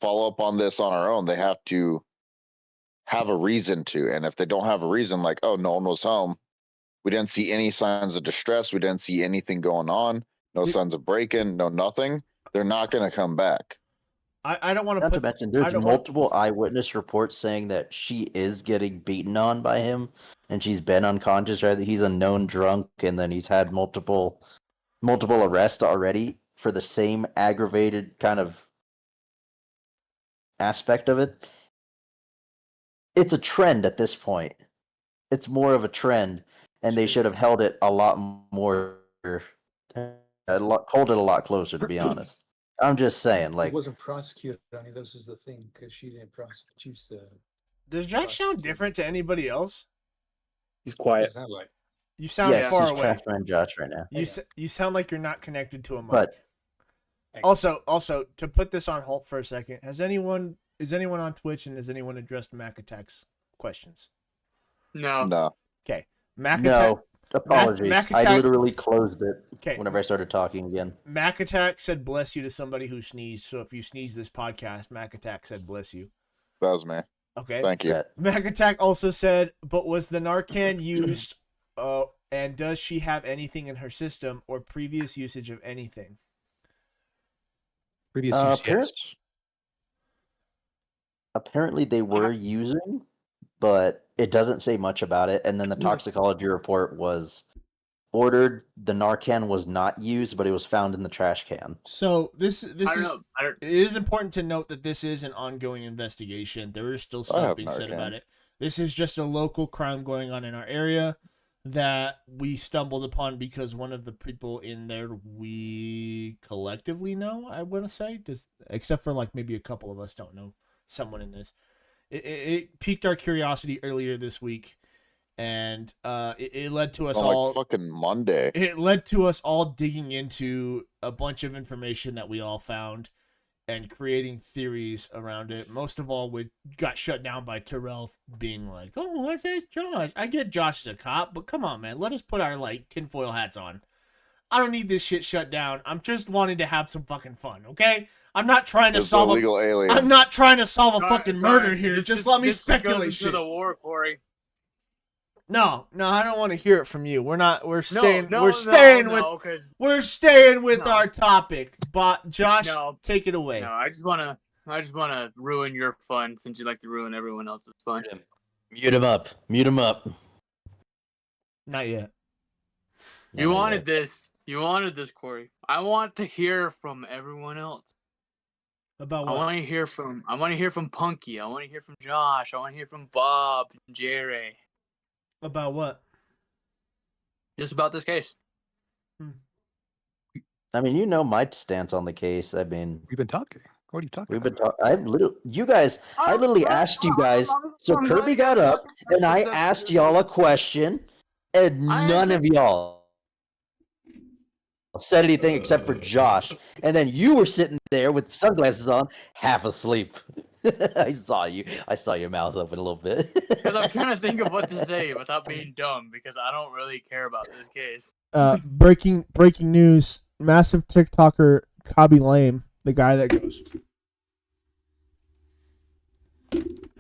follow up on this on our own. They have to have a reason to. And if they don't have a reason, like, oh, no one was home, we didn't see any signs of distress, we didn't see anything going on, no signs of break-in, no nothing, they're not gonna come back. I don't want to Not to put. mention, I there's don't wanna- multiple eyewitness reports saying that she is getting beaten on by him, and she's been unconscious. Right, he's a known drunk, and then he's had multiple arrests already for the same aggravated kind of aspect of it. It's a trend at this point. It's more of a trend, and they should have held it a lot more, hold it a lot closer. To be honest, I'm just saying, He like, wasn't prosecuted on any of those is the thing because she didn't prosecute. Does Josh sound different to anybody else? He's quiet. Sound like You sound yes, far he's away. trash man Josh right now. You sound like you're not connected to a mic. But Also, to put this on hold for a second, is anyone on Twitch and has anyone addressed Mac Attack's questions? No. No. Okay, Mac Attack. no, apologies. Mac I Attack- literally closed it. Okay. whenever I started talking again. Mac Attack said bless you to somebody who sneezed. So if you sneeze this podcast, Mac Attack said bless you. That was me. Okay. Thank you. Bet. Mac Attack also said, but was the Narcan used? And does she have anything in her system or previous usage of anything? Previous use, Apparent- yes. Apparently they were using, but it doesn't say much about it. And then the toxicology report was ordered. The Narcan was not used, but it was found in the trash can. So this I don't is know. it is important to note that this is an ongoing investigation. There is still I stuff have being said Narcan. about it. This is just a local crime going on in our area that we stumbled upon because one of the people in there we collectively know, I want to say, except for like maybe a couple of us don't know someone in this. It piqued our curiosity earlier this week, and it led to us On all like fucking Monday. it led to us all digging into a bunch of information that we all found and creating theories around it. Most of all, we got shut down by Terrell being like, "Oh, what's this, Josh? I get Josh is a cop, but come on, man, let us put our like tinfoil hats on. I don't need this shit shut down. I'm just wanting to have some fucking fun, okay? I'm not trying to It's solve illegal aliens. I'm not trying to solve a Sorry- fucking sorry, murder here. this Just let me goes speculate into shit. the war, Corey. No, I don't want to hear it from you. We're staying no, we're staying no, with no, 'cause- we're staying with No. our topic. But Josh, No. take it away. No, I just wanna ruin your fun since you like to ruin everyone else's fun. Mute him up. Mute him up. Not yet. You Not wanted yet. this. You wanted this, Corey. I want to hear from everyone else. About I what? want to hear from Punky. I want to hear from Josh. I want to hear from Bob and Jerry. About what? Just about this case. I mean, you know my stance on the case. I mean, We've been talking. What are you talking we've been about? talking. I literally asked you guys. So I'm Kirby glad got you up, asked and I questions. asked y'all a question, and I none of answered- y'all said anything except for Josh. And then you were sitting there with sunglasses on, half asleep. I saw you. I saw your mouth open a little bit. Because I'm trying to think of what to say without being dumb, because I don't really care about this case. Breaking news. Massive TikToker Cobby Lame, the guy that goes,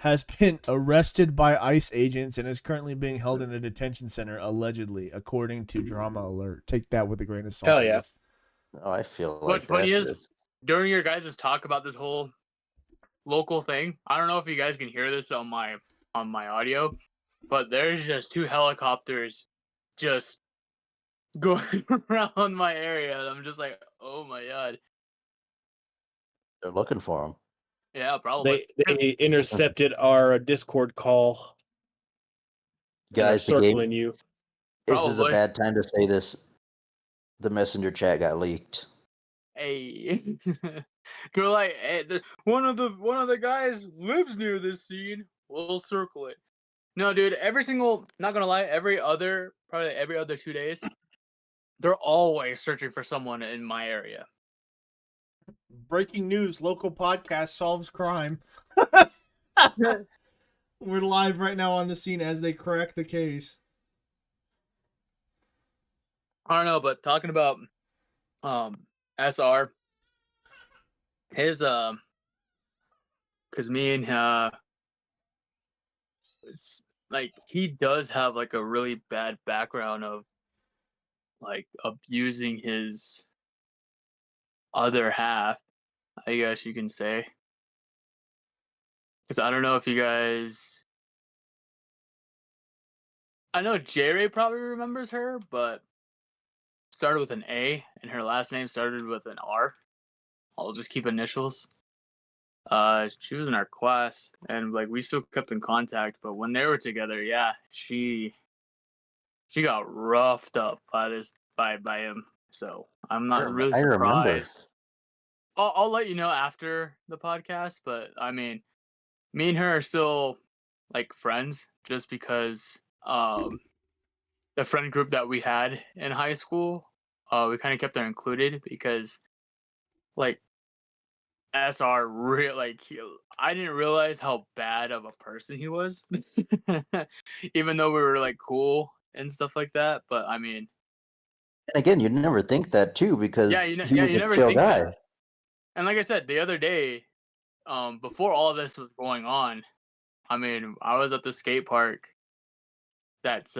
has been arrested by ICE agents and is currently being held in a detention center, allegedly, according to Drama Alert. Take that with a grain of salt. Hell yeah. guys. Oh, I feel like What's funny that's is, just- during your guys' talk about this whole local thing, I don't know if you guys can hear this on my audio, but there's just two helicopters just going around my area. And I'm just like, oh my god. they're looking for him. Yeah, probably. They intercepted our Discord call. And are Guys, the game. circling you. This is a Probably. bad time to say this. The messenger chat got leaked. Hey, they're like, hey, one of the guys lives near this scene. We'll circle it. No, dude. Not gonna lie, probably every other 2 days, they're always searching for someone in my area. Breaking news. Local podcast solves crime. We're live right now on the scene as they crack the case. I don't know, but talking about SR, his because me and it's like he does have like a really bad background of like abusing his other half, I guess you can say. Because I don't know if you guys, I know Jerry probably remembers her, but started with an A and her last name started with an R. I'll just keep initials. She was in our class, and like we still kept in contact. But when they were together, yeah, she got roughed up by him. So I'm not really I remember. surprised. I'll let you know after the podcast. But I mean, me and her are still like friends, just because the friend group that we had in high school, we kind of kept her included because like SR I didn't realize how bad of a person he was. Even though we were like cool and stuff like that, but I mean, And again, you'd never think that too, because Yeah, he was you a never chill think guy. that. And like I said, the other day, before all this was going on, I mean, I was at the skate park that's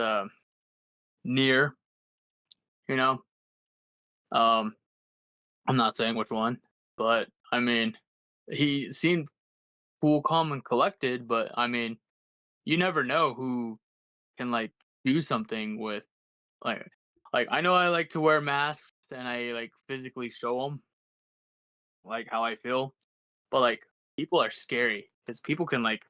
near, you know. Um, I'm not saying which one, but I mean, he seemed cool, calm, and collected. But I mean, you never know who can like do something with like I know I like to wear masks and I like physically show them like how I feel, but like people are scary because people can like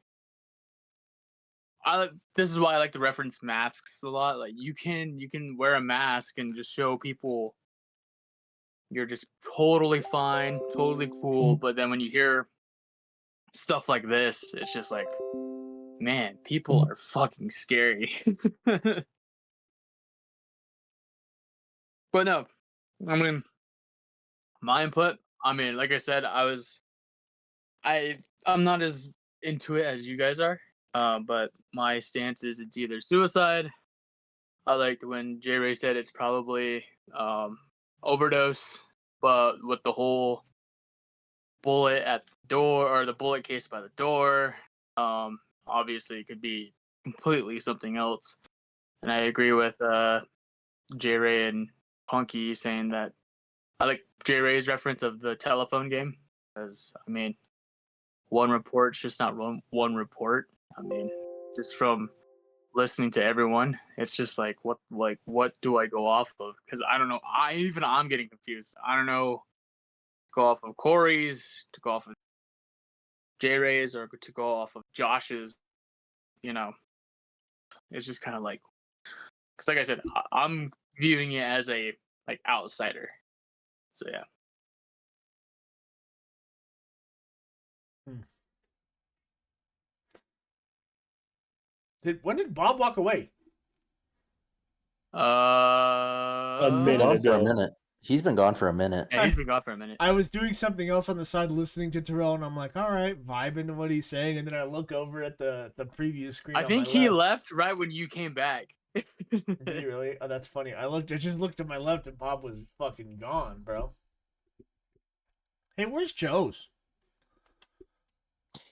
this is why I like to reference masks a lot. Like you can wear a mask and just show people you're just totally fine, totally cool, but then when you hear stuff like this, it's just like, man, people are fucking scary. But no, I mean, my input. I mean, like I said, I'm not as into it as you guys are. But my stance is it's either suicide. I liked when J Ray said it's probably overdose, but with the whole bullet at the door or the bullet case by the door, obviously it could be completely something else. And I agree with J Ray and Punky saying that I like J Ray's reference of the telephone game because I mean, one report's just not one report. I mean, just from listening to everyone, it's just like what do I go off of? Because I don't know. I'm getting confused. I don't know. To go off of Corey's, to go off of J Ray's, or to go off of Josh's. You know, it's just kind of like because, like I said, I'm viewing it as a like outsider. So yeah. When did Bob walk away? A minute Gone for a ago. minute. He's been gone for a minute. Yeah, he's been gone for a minute. I was doing something else on the side, listening to Terrell, and I'm like, all right, vibing to what he's saying, and then I look over at the preview screen. I think he left right when you came back. Did he really? Oh, that's funny. I just looked to my left, and Bob was fucking gone, bro. Hey, where's Joe's?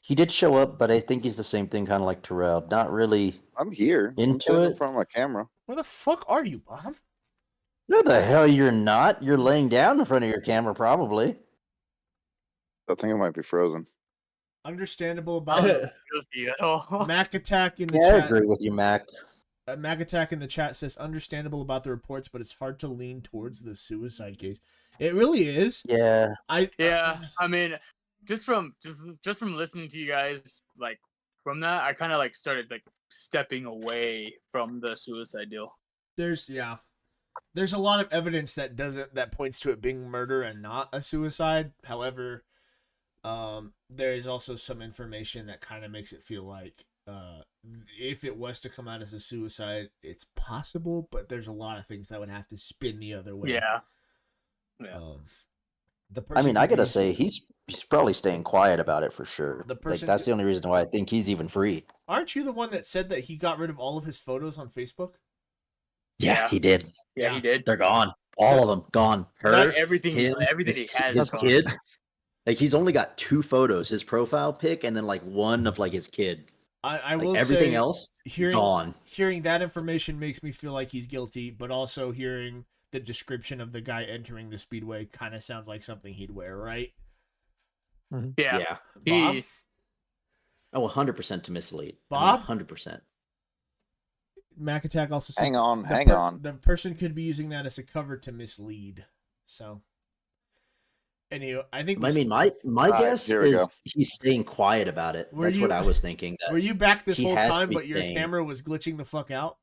He did show up, but I think he's the same thing, kind of like Terrell. Not really I'm here. I'm into sitting in it. front of my camera. Where the fuck are you, Bob? No, the hell you're not. You're laying down in front of your camera, probably. I think it might be frozen. Understandable I about don't know you at all. Mac Attack in the Yeah, I chat. agree with you, Mac. Mac Attack in the chat says understandable about the reports, but it's hard to lean towards the suicide case. It really is. Yeah. Yeah, I mean, just from listening to you guys, like from that, I kind of like started like stepping away from the suicide deal. There's a lot of evidence that points to it being murder and not a suicide. However, there is also some information that kind of makes it feel like if it was to come out as a suicide, it's possible, but there's a lot of things that would have to spin the other way. Yeah. I mean, I gotta say, he's probably staying quiet about it for sure. Like, that's the only reason why I think he's even free. Aren't you the one that said that he got rid of all of his photos on Facebook? Yeah, he did. Yeah, he did. They're gone. All of them gone. Her, Not everything, him, everything his, he has his is gone. kid. Like, he's only got 2 photos: his profile pic and then like one of like his kid. I Like, will everything say, else gone. gone. Hearing that information makes me feel like he's guilty, but also hearing the description of the guy entering the speedway kind of sounds like something he'd wear, right? Mm-hmm. Yeah. Bob? Oh, 100% to mislead. Bob? 100%. Mac Attack also says Hang on. the person could be using that as a cover to mislead. So, anyway, I think. I mean, my guess here we is go. he's staying quiet about it. Were That's you- what I was thinking. That Were you back this he whole has to time, be but your staying. camera was glitching the fuck out?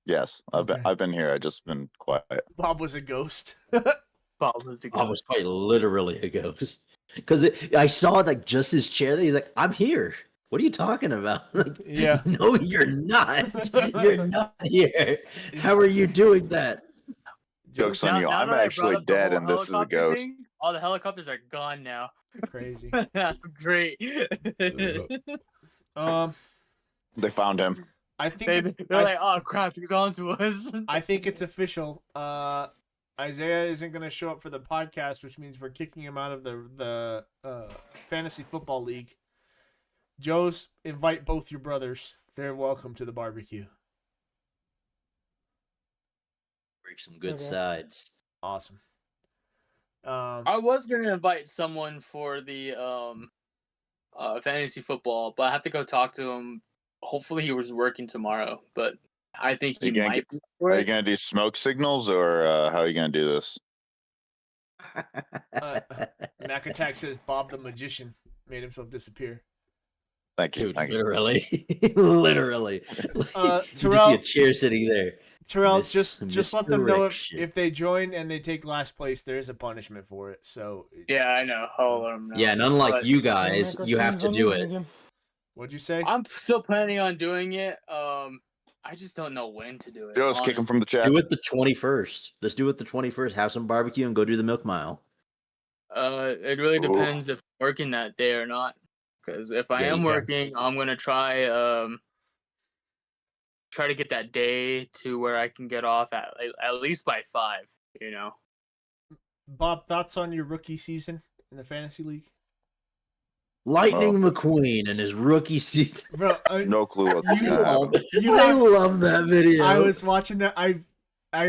Yes, Okay. I've been here. I just been quiet. Bob was a ghost. Bob was a I ghost. was quite literally a ghost because I saw like just his chair there. He's like, "I'm here. What are you talking about?" Like, Yeah. No, you're not. You're not here. How are you doing that? Joke's on you. Now I'm that I actually brought up the dead, whole and this is a helicopter ghost. thing, all the helicopters are gone now. Crazy. Great. They found him. I think They're it's, like, oh crap, he's on to us. I think it's official. Isaiah isn't going to show up for the podcast, which means we're kicking him out of the fantasy football league. Joe's, invite both your brothers. They're welcome to the barbecue. Break some good Okay. sides. Awesome. I was gonna invite someone for the fantasy football, but I have to go talk to him. Hopefully, he was working tomorrow, but I think he You can't might be for Are you it. gonna do smoke signals or how are you gonna do this? Mac Attack says Bob the Magician made himself disappear. Thank you. Dude, Thank you. literally. Literally. You just see Terrell- a chair sitting there. Terrell, Miss- just let them know misdirection. if they join and they take last place, there is a punishment for it. So Yeah, I know. I'll let him know. Yeah, and unlike But you guys, you have to do it. what'd you say? I'm still planning on doing it. I just don't know when to do it. Joe's kicking from the chat. Do it the 21st. Let's do it the 21st. Have some barbecue and go do the milk mile. It really depends if I'm working that day or not. Because if I Yeah, am you- working, I'm gonna try to get that day to where I can get off at least by 5. You know. Bob, thoughts on your rookie season in the fantasy league? Lightning McQueen and his rookie season. Bro, No clue what's You gonna love, happen. I love that video. I was watching that. I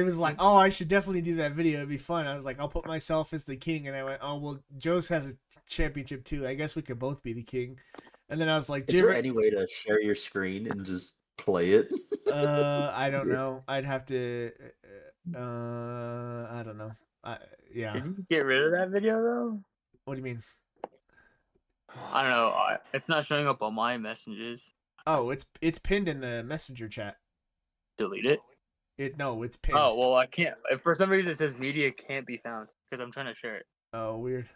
was like, oh, I should definitely do that video. It'd be fun. I was like, I'll put myself as the king, and I went, oh well, Joe's has a championship too. I guess we could both be the king. And then I was like, Is there any way to share your screen and just play it? I don't know. I'd have to. I don't know. Yeah. Did you get rid of that video though? What do you mean? I don't know. It's not showing up on my messages. Oh, it's pinned in the messenger chat. Delete it. It's pinned. Oh well, I can't. For some reason, it says media can't be found because I'm trying to share it. Oh, weird.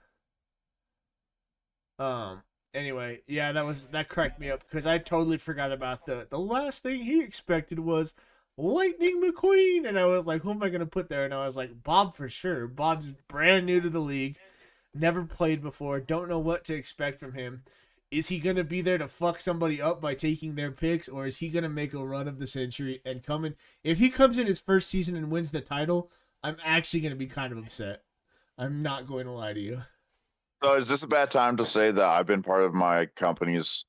Anyway, yeah, that cracked me up because I totally forgot about the last thing he expected was Lightning McQueen, and I was like, who am I gonna put there? And I was like, Bob for sure. Bob's brand new to the league, never played before, don't know what to expect from him. Is he gonna be there to fuck somebody up by taking their picks, or is he gonna make a run of the century and come in? If he comes in his first season and wins the title, I'm actually gonna be kind of upset. I'm not going to lie to you. So is this a bad time to say that I've been part of my company's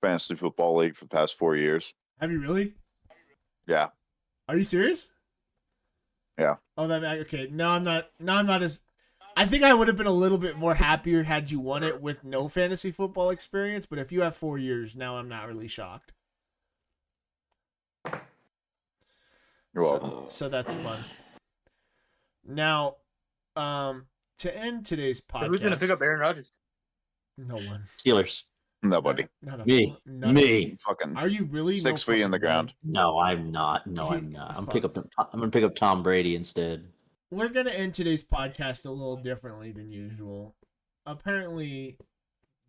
fantasy football league for the past 4 years? Have you really? Yeah. Are you serious? Yeah. Oh, that okay. No, I'm not. No, I'm not as. I think I would have been a little bit more happier had you won it with no fantasy football experience. But if you have 4 years, now I'm not really shocked. You're welcome. So that's fun. Now, to end today's podcast, Who's gonna pick up Aaron Rodgers? No one. Steelers. Nobody. Not a Me. not Me. Fucking Are you really 6 feet in the fucking way. ground. No, I'm not. No, I'm not. I'm gonna pick up Tom Brady instead. We're gonna end today's podcast a little differently than usual. Apparently,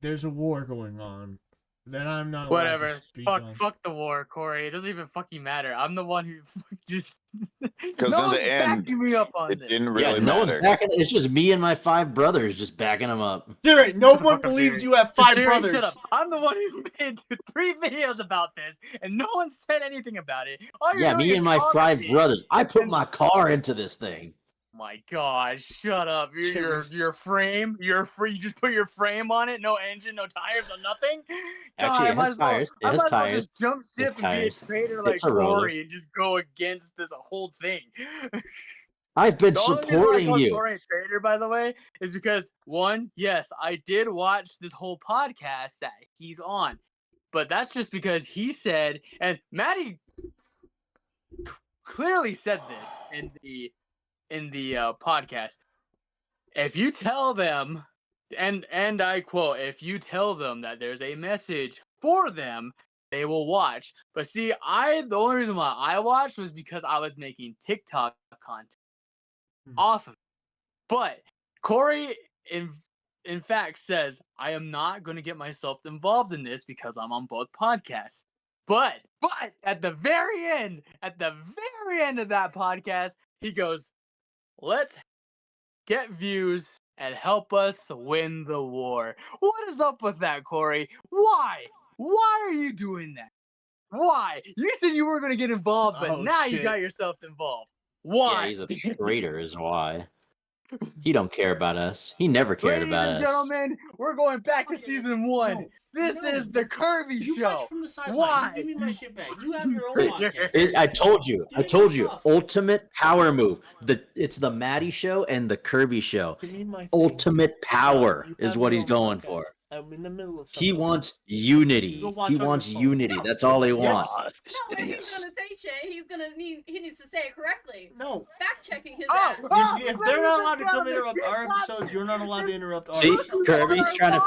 there's a war going on that I'm not allowed Whatever. to speak on. Fuck the war, Corey. It doesn't even fucking matter. I'm the one who just. Because no in one's the end, backing me up on it this. didn't Yeah, really no one's matter. backing. It's just me and my 5 brothers just backing him up. Jerry, no Shut the one fuck up, believes Jerry. you have Just 5 Jerry, brothers. Shut up. I'm the one who made 3 videos about this, and no one said anything about it. All you're Yeah, doing me is and my 5 commenting. brothers. I put my car into this thing. My God, shut up! Jerry's- Your frame, your free. You just put your frame on it, no engine, no tires, no nothing. Actually, God, it has tires. It I has might as well tires. just jump It has ship and be a tires. traitor like It's a roller. Corey and just go against this whole thing. I've been The only reason why I supporting called you. Corey a traitor, by the way, is because one, yes, I did watch this whole podcast that he's on, but that's just because he said, and Maddie clearly said this in the podcast. If you tell them, and I quote, if you tell them that there's a message for them, they will watch. But see, the only reason why I watched was because I was making TikTok content off of it. But Corey, in fact, says, I am not going to get myself involved in this because I'm on both podcasts. But at the very end of that podcast, he goes, let's get views and help us win the war. What is up with that, Corey? Why? Why are you doing that? Why? You said you were going to get involved, but Oh, now you shit. got yourself involved. Why? Yeah, he's a traitor, is why. He don't care about us. He never cared Ladies about and us. gentlemen, we're going back to season 1. No, This no, is the Kirby You show. watch from the sideline. Why? You give me my shit back. You have your own Traitor. podcast. I told you. Do I it told you. yourself. Ultimate power move. It's the Maddie show and the Kirby show. Give me my thing. Ultimate power You is have what your he's own going podcast. for. I'm in the middle of He something. wants You unity. go watch He on your wants phone. unity. No. That's all he Yes. wants. No, if he's gonna say shit, he needs to say it correctly. No. Fact checking his Oh, ass. If they're not allowed to come interrupt our episodes, you're not allowed to interrupt ours. See, Kirby's trying to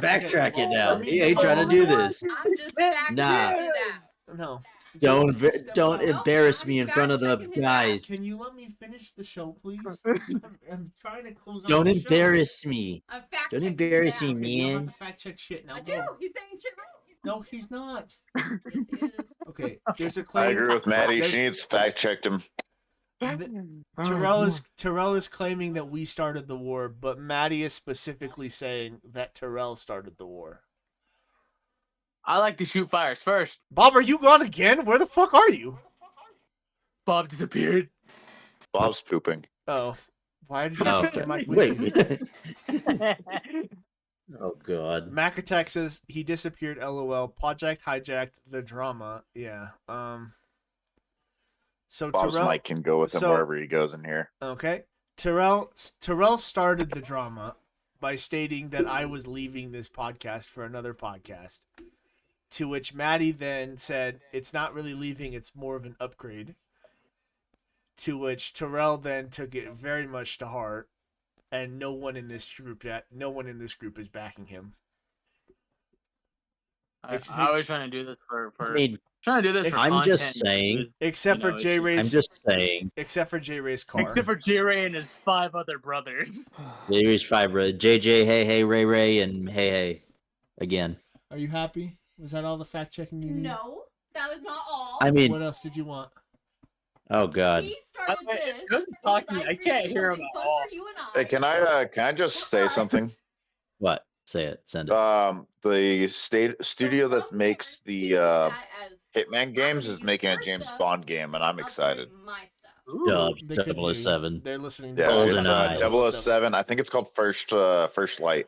backtrack it now. He ain't trying to do this. I'm just fact Nah. checking his ass. No. Don't Just step don't out. embarrass I'm me in front of the fact-checking his guys. Can you let me finish the show, please? I'm trying to close out Don't the show. embarrass me. I'm fact Don't checking embarrass his me, ass. Okay, you don't have man. to fact check shit now. I do. Go. He's saying shit right. No, he's not. Yes, he is. Okay, there's a claim. I agree with Maddie. There's- She needs to fact checked him. Terrell is claiming that we started the war, but Maddie is specifically saying that Terrell started the war. I like to shoot fires first. Bob, are you gone again? Where the fuck are you? Bob disappeared. Bob's pooping. Oh, why did you Oh, take okay. my Wait. Oh god. Macatek says he disappeared. LOL. Project hijacked the drama. Yeah. So Bob's Terrell. mic can go with him so- wherever he goes in here. Okay. Terrell started the drama by stating that I was leaving this podcast for another podcast. To which Maddie then said, "It's not really leaving; it's more of an upgrade." To which Terrell then took it very much to heart, and no one in this group is backing him. I was trying to do this for I mean, trying to do this for I'm just content. saying. Except You know, for it's J just- Ray's. I'm just saying. Except for J Ray's car. Except for J-Ray and his 5 other brothers. There's 5 brothers. JJ, hey, Ray, and hey, again. Are you happy? Was that all the fact checking you need? No, that was not all. I mean, What else did you want? oh god. He started By the way, this. if Joe's talking, because I can't created hear him something at fun all. for you and Hey, I. can I just say something? What? Say it. Send it. The studio that makes He the took that as, Hitman games gonna is use making a her James stuff Bond game, and I'm upgrade excited. My stuff. Dub They couldn't hear you. 007. They're listening. Yeah, Golden it's Eye. 007. I think it's called First Light.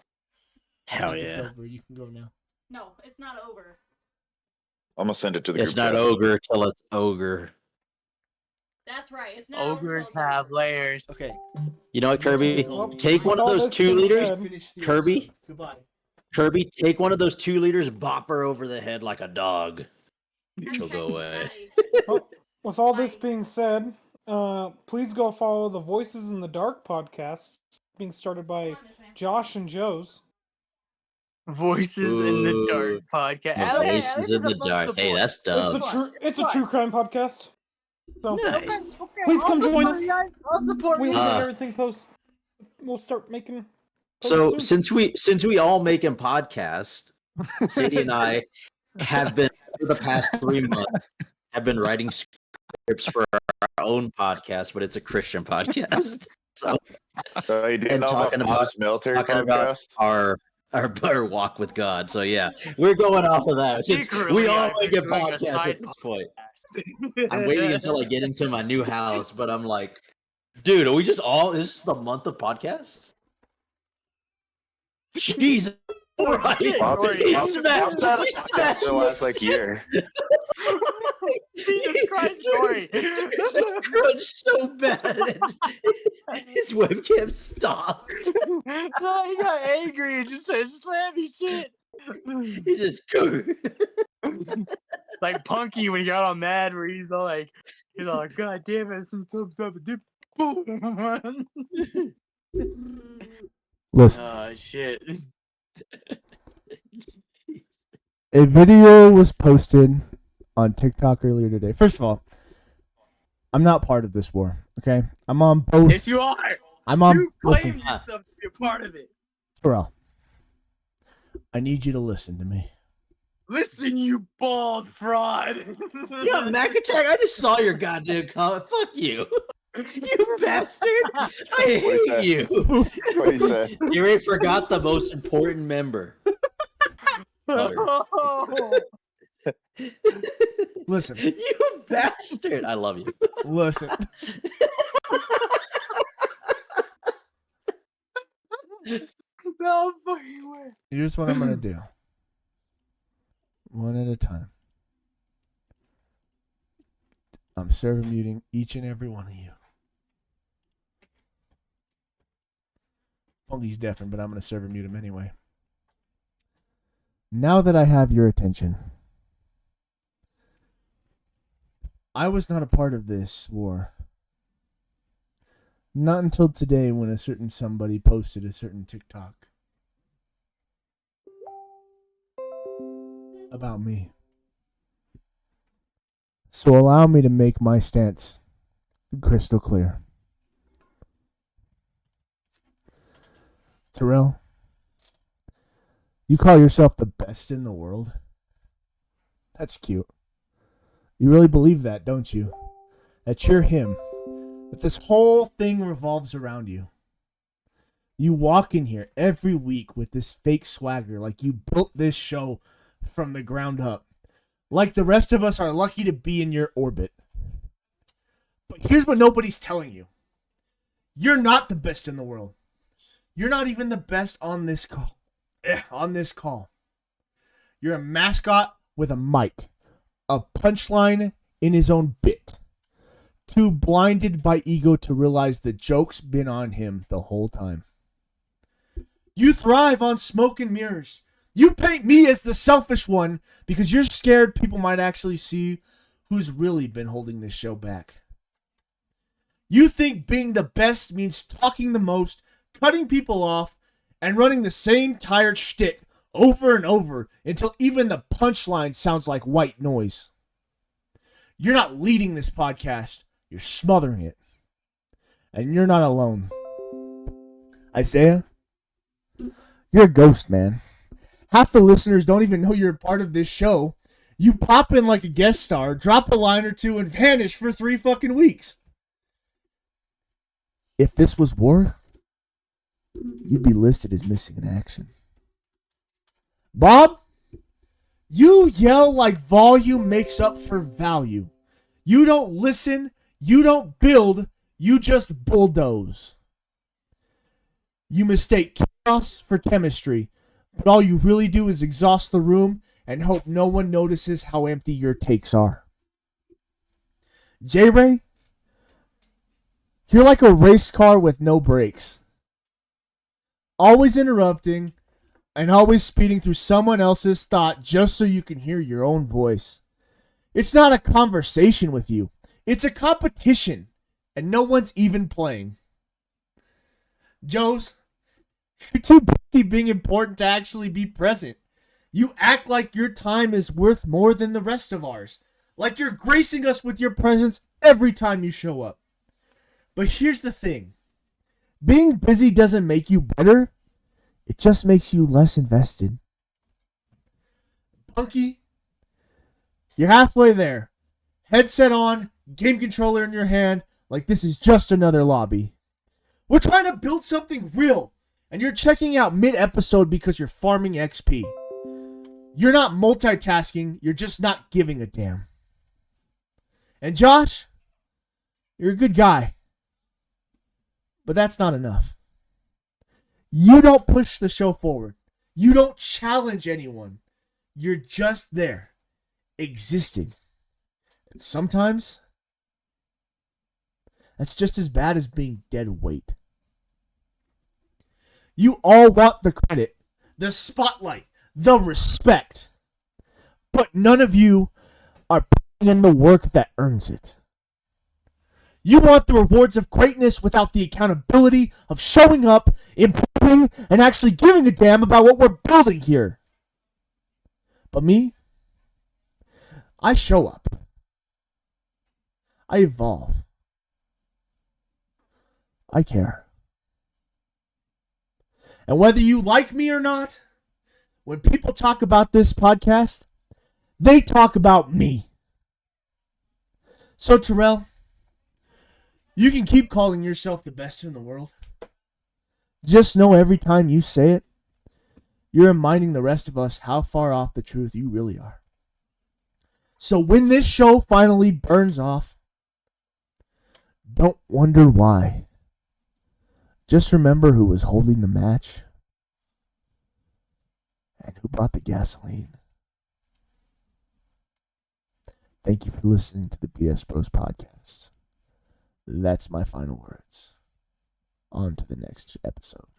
Hell It's yeah. over. You can go now. No, it's not over. I'm gonna send it to the It's group not chat. ogre till it's ogre. That's right. It's not over. Ogres till it's have over. layers. Okay. You know what, Kirby? Well, Take one of all those this 2 being liters. said- Finish the Kirby? episode. Goodbye. Kirby, take one of those 2 liters, bop her over the head like a dog. I'm She'll go checking away. Maddie. With all this Bye. being said, please go follow the Voices in the Dark podcast, being started by Come on, Miss Man. Josh and Joe's. Voices in the Dark Ooh, podcast. The Hey, at voices least in it's the above dark. Hey, board. that's dumb. It's a true crime podcast. So Nice. please come join us. I'll support We'll you. make everything post. We'll start making. So posts soon. since we all making podcasts, Sadie and I have been for the past 3 months have been writing scripts for our own podcast, but it's a Christian podcast. So You didn't and know about talking about- Bob's military talking about podcast? our walk with God. So yeah, we're going off of that. Since Secretly, we all I've make been a doing a podcast side at this point. I'm waiting until I get into my new house, but I'm like, dude, are we just all? Is this the month of podcasts? Jesus, right? Bob- We Bob's- smashed- Bob's had a we podcast smashed for the last like year. Jesus Christ, Dory. It crunched so bad. His webcam stopped. No, he got angry and just started slamming shit. He just Like Punky when he got all mad, where he's all like, God damn it, some thumbs up, dip. Listen. Oh shit. A video was posted on TikTok earlier today. First of all, I'm not part of this war. Okay, I'm on both. Yes, you are. I'm on. You Listen, claim yourself to be a part of it. Terrell. I need you to listen to me. Listen, you bald fraud. Yeah, Macatek, I just saw your goddamn comment. Fuck you. You bastard. I hate you. What he said? You already forgot the most important member. Oh. Listen. You bastard! I love you. Listen. No fucking way. Here's what I'm gonna do. One at a time. I'm server muting each and every one of you. Funky's different, but I'm gonna server mute him anyway. Now that I have your attention, I was not a part of this war. Not until today when a certain somebody posted a certain TikTok about me. So allow me to make my stance crystal clear. Terrell, you call yourself the best in the world? That's cute. You really believe that, don't you? That you're him. That this whole thing revolves around you. You walk in here every week with this fake swagger like you built this show from the ground up. Like the rest of us are lucky to be in your orbit. But here's what nobody's telling you. You're not the best in the world. You're not even the best on this call. You're a mascot with a mic. A punchline in his own bit. Too blinded by ego to realize the joke's been on him the whole time. You thrive on smoke and mirrors. You paint me as the selfish one because you're scared people might actually see who's really been holding this show back. You think being the best means talking the most, cutting people off, and running the same tired shtick over and over until even the punchline sounds like white noise. You're not leading this podcast. You're smothering it. And you're not alone. Isaiah, you're a ghost, man. Half the listeners don't even know you're a part of this show. You pop in like a guest star, drop a line or two, and vanish for 3 fucking weeks. If this was war, you'd be listed as missing in action. Bob, you yell like volume makes up for value. You don't listen, you don't build, you just bulldoze. You mistake chaos for chemistry, but all you really do is exhaust the room and hope no one notices how empty your takes are. J-Ray, you're like a race car with no brakes. Always interrupting and always speeding through someone else's thought just so you can hear your own voice. It's not a conversation with you. It's a competition, and no one's even playing. Joes, you're too busy being important to actually be present. You act like your time is worth more than the rest of ours. Like you're gracing us with your presence every time you show up. But here's the thing. Being busy doesn't make you better. It just makes you less invested. Punky, you're halfway there. Headset on, game controller in your hand, like this is just another lobby. We're trying to build something real, and you're checking out mid-episode because you're farming XP. You're not multitasking, you're just not giving a damn. And Josh, you're a good guy. But that's not enough. You don't push the show forward. You don't challenge anyone. You're just there, existing. And sometimes, that's just as bad as being dead weight. You all want the credit, the spotlight, the respect. But none of you are putting in the work that earns it. You want the rewards of greatness without the accountability of showing up, improving, and actually giving a damn about what we're building here. But me, I show up. I evolve. I care. And whether you like me or not, when people talk about this podcast, they talk about me. So, Terrell, you can keep calling yourself the best in the world. Just know every time you say it, you're reminding the rest of us how far off the truth you really are. So when this show finally burns off, don't wonder why. Just remember who was holding the match and who brought the gasoline. Thank you for listening to the BS Bros podcast. That's my final words. On to the next episode.